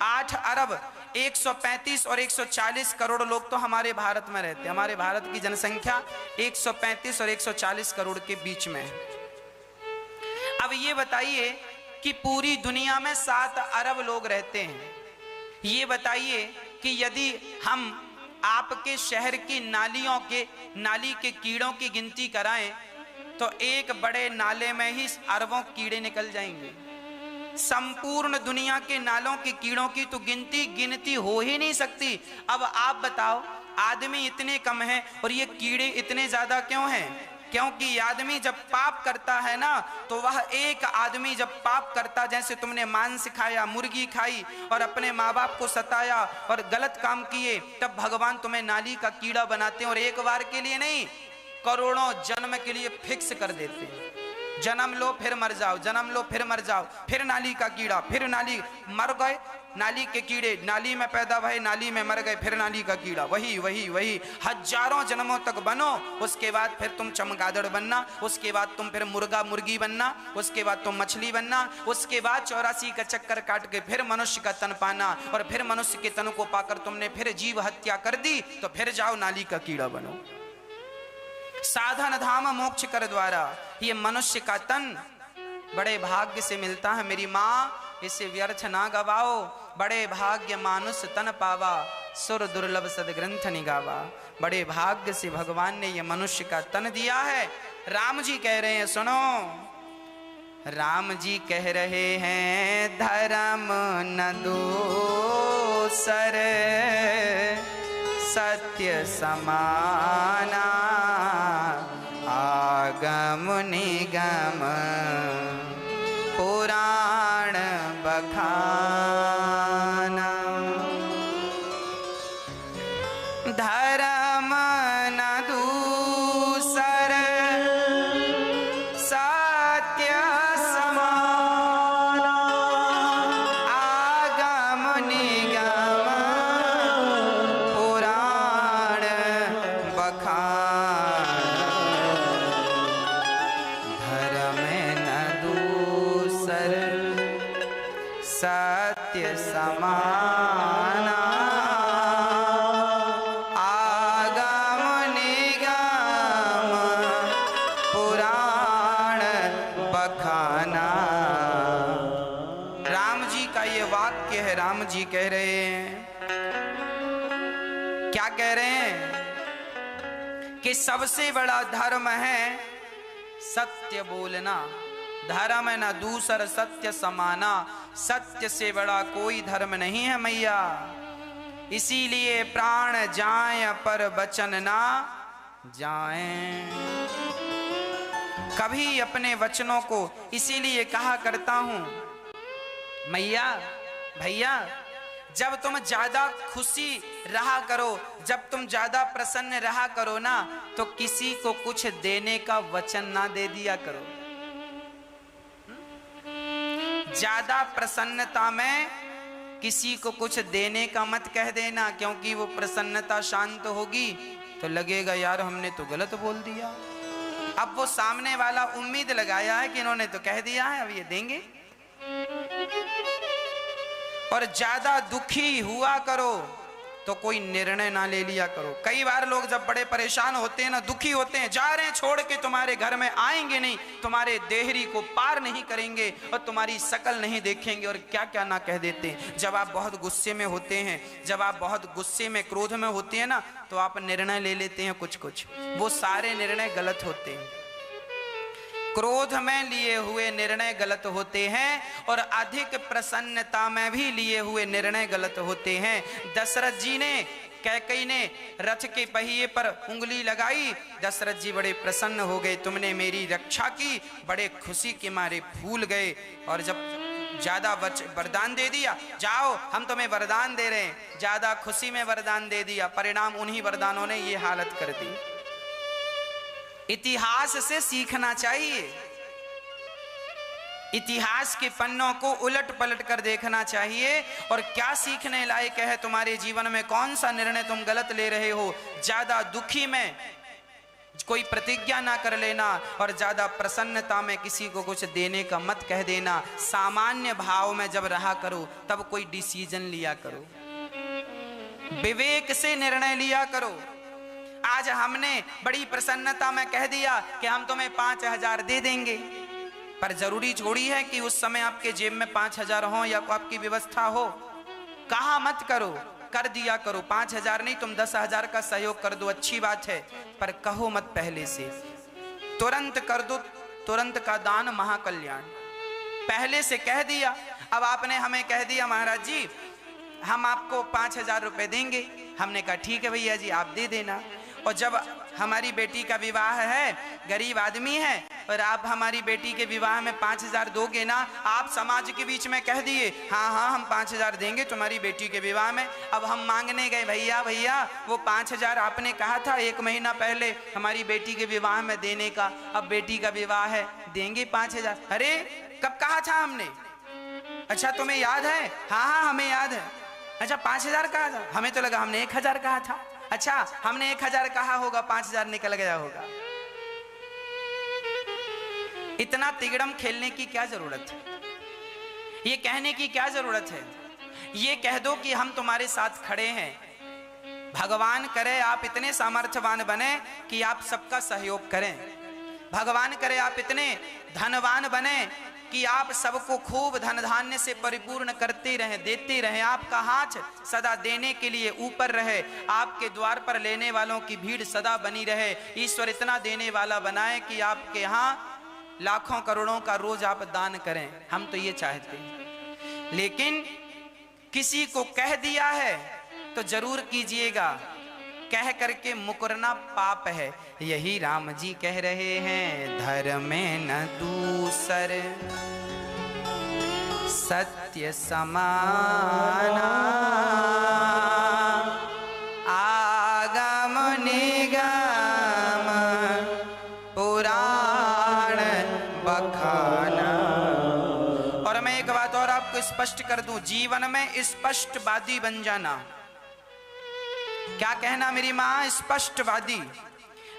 8 अरब। 135 और 140 करोड़ लोग तो हमारे भारत में रहते हैं। हमारे भारत की जनसंख्या 135 और 140 करोड़ के बीच में है। अब ये बताइए कि पूरी दुनिया में 7 अरब लोग रहते हैं। ये बताइए कि यदि हम आपके शहर की नाली के कीड़ों की गिनती कराएं तो एक बड़े नाले में ही अरबों कीड़े निकल जाएंगे। संपूर्ण दुनिया के नालों के कीड़ों की तो गिनती हो ही नहीं सकती। अब आप बताओ, आदमी इतने कम हैं और ये कीड़े इतने ज्यादा क्यों हैं? क्योंकि आदमी जब पाप करता है ना, तो वह एक आदमी जब पाप करता, जैसे तुमने मांस खाया, मुर्गी खाई और अपने माँ बाप को सताया और गलत काम किए, तब भगवान तुम्हें नाली का कीड़ा बनाते हैं। और एक बार के लिए नहीं, करोड़ों जन्म के लिए फिक्स कर देते हैं। जन्म लो फिर मर जाओ, जन्म लो फिर मर जाओ, फिर नाली का कीड़ा, फिर नाली, मर गए नाली के कीड़े, नाली में पैदा भए, नाली में मर गए, फिर नाली का कीड़ा, वही वही वही हजारों जन्मों तक बनो। उसके बाद फिर तुम चमगादड़ बनना, उसके बाद तुम फिर मुर्गा मुर्गी बनना, उसके बाद तुम मछली बनना, उसके बाद 84 का चक्कर काट के फिर मनुष्य का तन पाना, और फिर मनुष्य के तन को पाकर तुमने फिर जीव हत्या कर दी, तो फिर जाओ नाली का कीड़ा बनो। साधन धाम मोक्ष कर द्वारा ये मनुष्य का तन बड़े भाग्य से मिलता है। मेरी माँ, इसे व्यर्थ ना गवाओ, बड़े भाग्य मानुष तन पावा, सुर दुर्लभ सदग्रंथ निगावा। बड़े भाग्य से भगवान ने ये मनुष्य का तन दिया है। राम जी कह रहे हैं, सुनो, राम जी कह रहे हैं, धर्म न दूसर सत्य समाना, आगम निगम पुराण बखाना। धर्म न दूसर सत्य समाना, आगम निगम पुराण बखाना। धर्म न दूसर सत्य समाना, आगम निगम पुराण बखाना। राम जी का ये वाक्य है। राम जी कह रहे हैं, क्या कह रहे हैं? कि सबसे बड़ा धर्म है सत्य बोलना। धर्म न दूसर सत्य समाना, सत्य से बड़ा कोई धर्म नहीं है मैया। इसीलिए प्राण जाए पर वचन ना जाए। कभी अपने वचनों को इसीलिए कहा करता हूं, मैया भैया, जब तुम ज्यादा खुशी रहा करो, जब तुम ज्यादा प्रसन्न रहा करो ना, तो किसी को कुछ देने का वचन ना दे दिया करो। ज्यादा प्रसन्नता में किसी को कुछ देने का मत कह देना, क्योंकि वो प्रसन्नता शांत होगी तो लगेगा यार हमने तो गलत बोल दिया। अब वो सामने वाला उम्मीद लगाया है कि इन्होंने तो कह दिया है, अब ये देंगे। और ज्यादा दुखी हुआ करो तो कोई निर्णय ना ले लिया करो। कई बार लोग जब बड़े परेशान होते हैं ना, दुखी होते हैं, जा रहे हैं छोड़ के, तुम्हारे घर में आएंगे नहीं, तुम्हारे देहरी को पार नहीं करेंगे और तुम्हारी शकल नहीं देखेंगे और क्या क्या ना कह देते हैं। जब आप बहुत गुस्से में होते हैं, जब आप बहुत गुस्से में क्रोध में होते हैं ना, तो आप निर्णय ले लेते हैं कुछ कुछ, वो सारे निर्णय गलत होते हैं। क्रोध में लिए हुए निर्णय गलत होते हैं और अधिक प्रसन्नता में भी लिए हुए निर्णय गलत होते हैं। दशरथ जी ने, कैकेयी ने रथ के पहिए पर उंगली लगाई, दशरथ जी बड़े प्रसन्न हो गए, तुमने मेरी रक्षा की, बड़े खुशी के मारे फूल गए। और जब ज्यादा वरदान दे दिया, जाओ हम तुम्हें वरदान दे रहे हैं, ज्यादा खुशी में वरदान दे दिया, परिणाम उन्हीं वरदानों ने ये हालत कर दी। इतिहास से सीखना चाहिए, इतिहास के पन्नों को उलट पलट कर देखना चाहिए और क्या सीखने लायक है तुम्हारे जीवन में, कौन सा निर्णय तुम गलत ले रहे हो। ज्यादा दुखी में कोई प्रतिज्ञा ना कर लेना और ज्यादा प्रसन्नता में किसी को कुछ देने का मत कह देना। सामान्य भाव में जब रहा करो तब कोई डिसीजन लिया करो, विवेक से निर्णय लिया करो। आज हमने बड़ी प्रसन्नता में कह दिया कि हम तुम्हें 5,000 दे देंगे, पर जरूरी थोड़ी है कि उस समय आपके जेब में 5,000 हो या आपकी व्यवस्था हो। कहा मत करो, कर दिया करो। 5,000 नहीं, तुम 10,000 का सहयोग कर दो, अच्छी बात है, पर कहो मत पहले से। तुरंत कर दो, तुरंत का दान महाकल्याण। पहले से कह दिया, अब आपने हमें कह दिया महाराज जी हम आपको 5,000 रुपए देंगे, हमने कहा ठीक है भैया जी आप दे देना। और जब हमारी बेटी का विवाह है, गरीब आदमी है, और आप हमारी बेटी के विवाह में 5,000 दोगे ना, आप समाज के बीच में कह दिए हाँ हाँ हम 5,000 देंगे तुम्हारी बेटी के विवाह में। अब हम मांगने गए, भैया भैया वो 5,000 आपने कहा था 1 महीना पहले हमारी बेटी के विवाह में देने का, अब बेटी का विवाह है, देंगे 5,000। अरे कब कहा था हमने? अच्छा तुम्हें याद है? हाँ हाँ हमें याद है। अच्छा 5,000 कहा था, हमें तो लगा हमने 1,000 कहा था। अच्छा हमने 1,000 कहा होगा, 5,000 निकल गया होगा। इतना तिगड़म खेलने की क्या जरूरत है? ये कहने की क्या जरूरत है? ये कह दो कि हम तुम्हारे साथ खड़े हैं। भगवान करे आप इतने सामर्थ्यवान बने कि आप सबका सहयोग करें। भगवान करे आप इतने धनवान बने कि आप सबको खूब धन धान्य से परिपूर्ण करते रहें, देते रहें। आपका हाथ सदा देने के लिए ऊपर रहे, आपके द्वार पर लेने वालों की भीड़ सदा बनी रहे। ईश्वर इतना देने वाला बनाए कि आपके यहाँ लाखों करोड़ों का रोज आप दान करें। हम तो ये चाहते हैं, लेकिन किसी को कह दिया है तो जरूर कीजिएगा। कह करके मुकरना पाप है। यही राम जी कह रहे हैं, धर्म में न दूसर सत्य समाना, आगम निगम पुराण बखाना। और मैं एक बात और आपको स्पष्ट कर दूं, जीवन में स्पष्टवादी बन जाना। क्या कहना मेरी मां? स्पष्टवादी।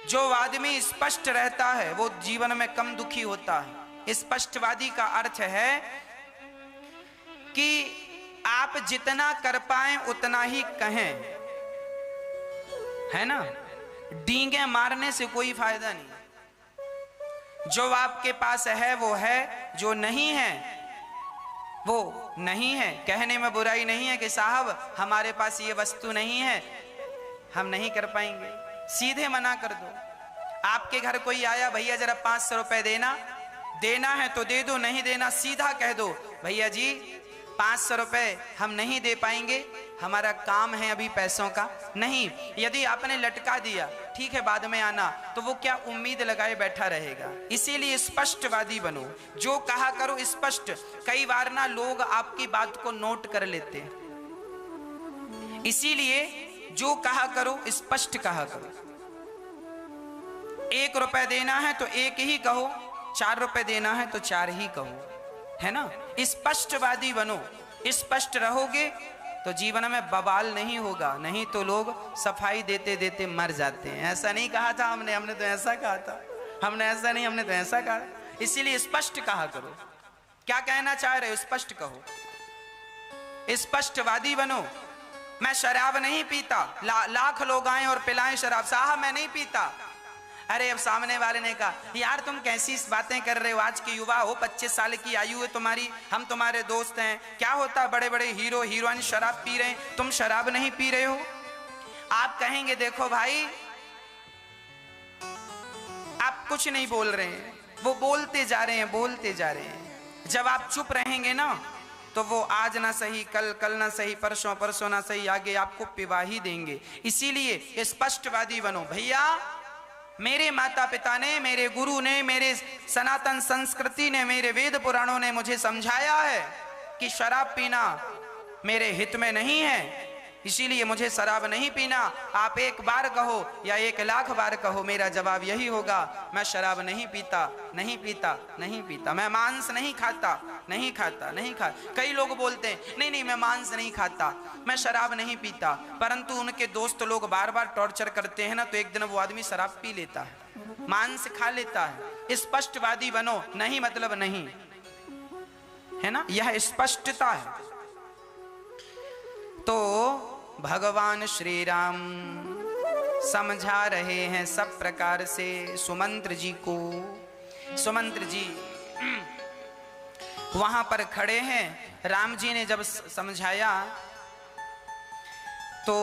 जो आदमी स्पष्ट रहता है वो जीवन में कम दुखी होता है। स्पष्टवादी का अर्थ है कि आप जितना कर पाए उतना ही कहें, है ना? डींगे मारने से कोई फायदा नहीं। जो आपके पास है वो है, जो नहीं है वो नहीं है। कहने में बुराई नहीं है कि साहब हमारे पास ये वस्तु नहीं है, हम नहीं कर पाएंगे। सीधे मना कर दो। आपके घर कोई आया, भैया जरा 500 रुपए देना, देना है तो दे दो, नहीं देना सीधा कह दो, भैया जी 500 रुपए हम नहीं दे पाएंगे, हमारा काम है अभी पैसों का नहीं। यदि आपने लटका दिया ठीक है बाद में आना, तो वो क्या उम्मीद लगाए बैठा रहेगा। इसीलिए स्पष्टवादी बनो। जो कहा करो स्पष्ट। कई बार ना लोग आपकी बात को नोट कर लेते हैं, इसीलिए जो कहा करो स्पष्ट कहा करो। 1 रुपए देना है तो 1 ही कहो, 4 रुपए देना है तो 4 ही कहो, है ना? स्पष्टवादी बनो। स्पष्ट रहोगे तो जीवन में बवाल नहीं होगा, नहीं तो लोग सफाई देते देते मर जाते हैं। ऐसा नहीं कहा था हमने, हमने तो ऐसा कहा था, हमने ऐसा नहीं, हमने तो ऐसा कहा। इसीलिए स्पष्ट कहा करो। क्या कहना चाह रहे हो? स्पष्ट कहो। स्पष्टवादी बनो। मैं शराब नहीं पीता, लाख लोग आए और पिलाएं शराब, साहब मैं नहीं पीता। अरे अब सामने वाले ने कहा, यार तुम कैसी बातें कर रहे हो, आज के युवा हो, 25 साल की आयु है तुम्हारी, हम तुम्हारे दोस्त हैं, क्या होता बड़े बड़े हीरो हीरोइन शराब पी रहे हैं, तुम शराब नहीं पी रहे हो। आप कहेंगे देखो भाई आप कुछ नहीं बोल रहे हैं, वो बोलते जा रहे हैं, बोलते जा रहे हैं। जब आप चुप रहेंगे ना तो वो आज ना सही कल, कल ना सही परसों, परसों ना सही आगे आपको पिवा ही देंगे। इसीलिए स्पष्टवादी बनो भैया। मेरे माता पिता ने, मेरे गुरु ने, मेरे सनातन संस्कृति ने, मेरे वेद पुराणों ने मुझे समझाया है कि शराब पीना मेरे हित में नहीं है, इसीलिए मुझे शराब नहीं पीना। आप एक बार कहो या 1,00,000 बार कहो, मेरा जवाब यही होगा, मैं शराब नहीं पीता, नहीं पीता, नहीं पीता। मैं मांस नहीं खाता, नहीं खाता, नहीं खाता। कई लोग बोलते हैं नहीं नहीं मैं मांस नहीं खाता, मैं शराब नहीं पीता, परंतु उनके दोस्त लोग बार बार टॉर्चर करते हैं ना, तो एक दिन वो आदमी शराब पी लेता है, मांस खा लेता है। स्पष्टवादी बनो, नहीं मतलब नहीं, है ना, यह स्पष्टता है। तो भगवान श्री राम समझा रहे हैं सब प्रकार से सुमंत्र जी को। सुमंत्र जी वहां पर खड़े हैं, राम जी ने जब समझाया तो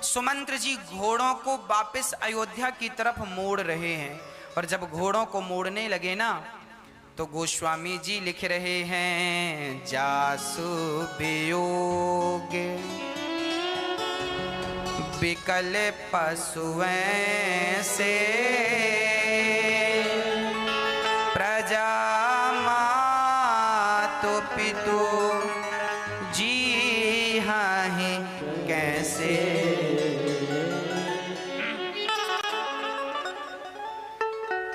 सुमंत्र जी घोड़ों को वापस अयोध्या की तरफ मोड़ रहे हैं, और जब घोड़ों को मोड़ने लगे ना तो गोस्वामी जी लिख रहे हैं, जासु वियोग विकल पशुएं से प्रजा मातु पितु जी हाहि कैसे।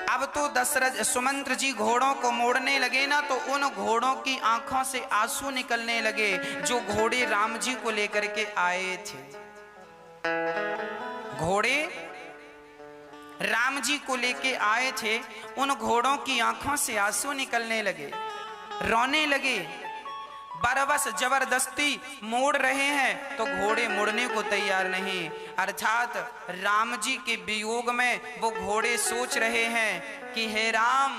अब तो दशरथ सुमंत्र जी घोड़ों को मोड़ने लगे ना तो उन घोड़ों की आंखों से आंसू निकलने लगे जो घोड़े राम जी को लेकर के आए थे। घोड़े राम जी को लेके आए थे, उन घोड़ों की आंखों से आंसू निकलने लगे, रोने लगे। बरबस जबरदस्ती मोड़ रहे हैं तो घोड़े मुड़ने को तैयार नहीं, अर्थात राम जी के वियोग में वो घोड़े सोच रहे हैं कि हे राम,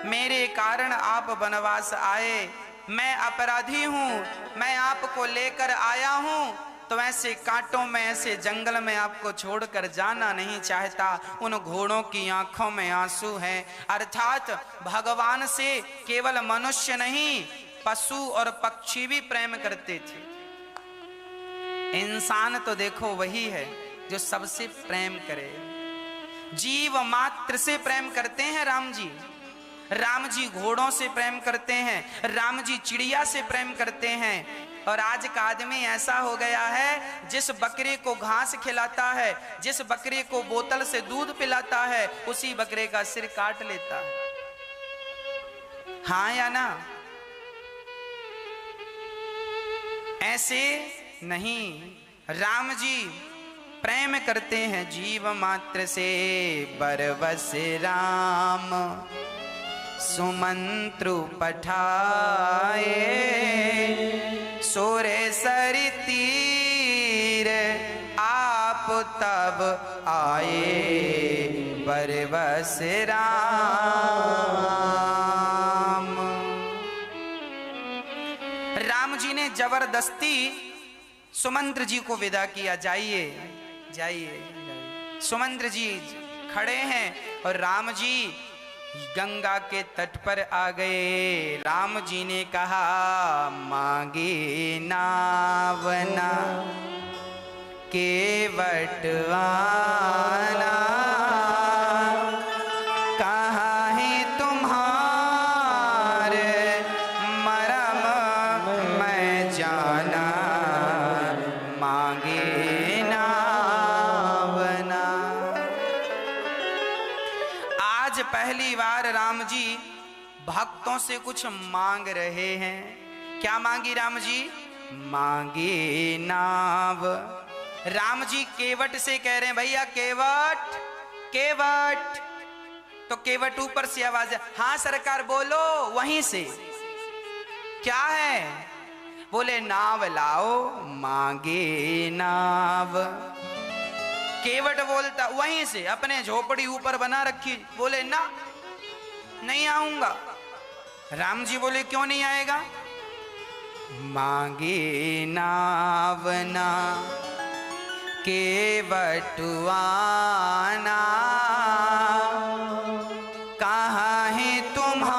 मेरे कारण आप वनवास आए, मैं अपराधी हूं, मैं आपको लेकर आया हूं, तो ऐसे कांटों में, ऐसे जंगल में आपको छोड़कर जाना नहीं चाहता। उन घोड़ों की आंखों में आंसू हैं, अर्थात भगवान से केवल मनुष्य नहीं पशु और पक्षी भी प्रेम करते थे। इंसान तो देखो वही है जो सबसे प्रेम करे, जीव मात्र से प्रेम करते हैं राम जी। राम जी घोड़ों से प्रेम करते हैं, राम जी चिड़िया से प्रेम करते हैं। और आज का आदमी ऐसा हो गया है, जिस बकरे को घास खिलाता है, जिस बकरे को बोतल से दूध पिलाता है, उसी बकरे का सिर काट लेता है। हाँ या ना? ऐसे नहीं, राम जी प्रेम करते हैं जीव मात्र से। बरबस राम सुमंत्रु पठाए, सोरे सरि तीर आप तब आए। बरबस राम, राम जी ने जबरदस्ती सुमंत्र जी को विदा किया, जाइए जाइए। सुमंत्र जी खड़े हैं और राम जी गंगा के तट पर आ गए। राम जी ने कहा, मांगे नावना केवट आना, कहाँ है तुम्हारे मरम मैं जाना। मांगे नावना। आज पहली बार राम जी भक्तों से कुछ मांग रहे हैं। क्या मांगी राम जी? मांगे नाव। राम जी केवट से कह रहे हैं, भैया केवट केवट। तो केवट ऊपर से आवाज है, हाँ सरकार बोलो। वहीं से क्या है? बोले नाव लाओ, मांगे नाव। केवट बोलता वहीं से अपने झोपड़ी ऊपर बना रखी, बोले ना नहीं आऊंगा। राम जी बोले क्यों नहीं आएगा? मांगे नाव ना केवटुआना, कहाँ है तुम्हारे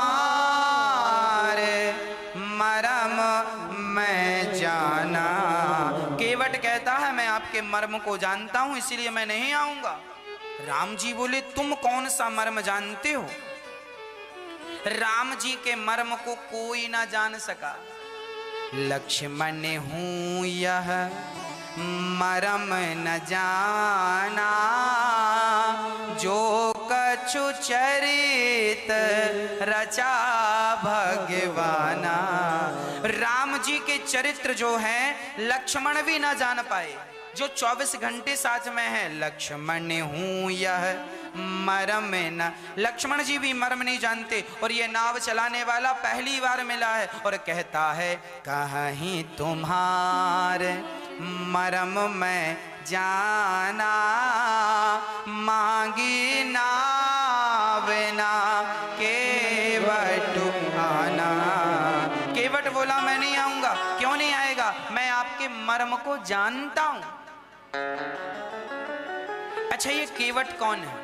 मरम मैं जाना। केवट कहता है मैं आपके मर्म को जानता हूं इसीलिए मैं नहीं आऊंगा। राम जी बोले तुम कौन सा मर्म जानते हो? राम जी के मर्म को कोई ना जान सका। लक्ष्मण हूं यह मरम न जाना, जो कछु चरित रचा भगवाना। राम जी के चरित्र जो है लक्ष्मण भी ना जान पाए, जो 24 घंटे साथ में है। लक्ष्मण हूं यह मरम न, लक्ष्मण जी भी मर्म नहीं जानते। और ये नाव चलाने वाला पहली बार मिला है और कहता है कहीं तुम्हारे मरम मैं जाना, मांगी नाव ना केवट आना। केवट बोला मैं नहीं आऊंगा। क्यों नहीं आएगा? मैं आपके मर्म को जानता हूं। अच्छा ये केवट कौन है?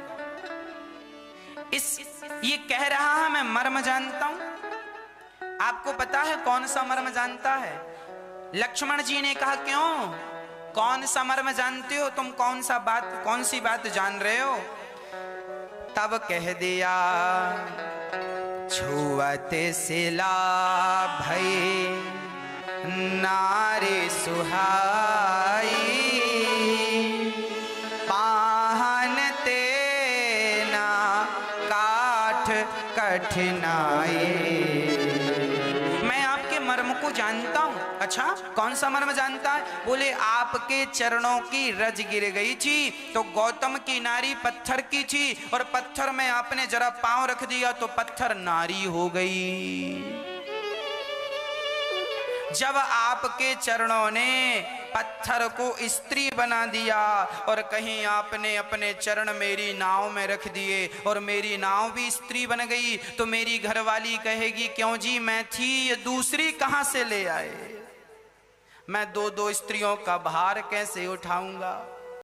ये कह रहा है मैं मर्म जानता हूं। आपको पता है कौन सा मर्म जानता है? लक्ष्मण जी ने कहा क्यों, कौन सा मर्म जानते हो तुम? कौन सी बात जान रहे हो? तब कह दिया छुअत सिला भई नारी सुहाई, पाहन तेना काठ कठिनाई। मैं आपके मर्म को जानता हूं। अच्छा कौन सा मर्म जानता है? बोले आपके चरणों की रज गिर गई थी तो गौतम की नारी पत्थर की थी, और पत्थर में आपने जरा पांव रख दिया तो पत्थर नारी हो गई। जब आपके चरणों ने पत्थर को स्त्री बना दिया और कहीं आपने अपने चरण मेरी नाव में रख दिए और मेरी नाव भी स्त्री बन गई, तो मेरी घरवाली कहेगी क्यों जी मैं थी, ये दूसरी कहां से ले आए? मैं दो स्त्रियों का भार कैसे उठाऊंगा?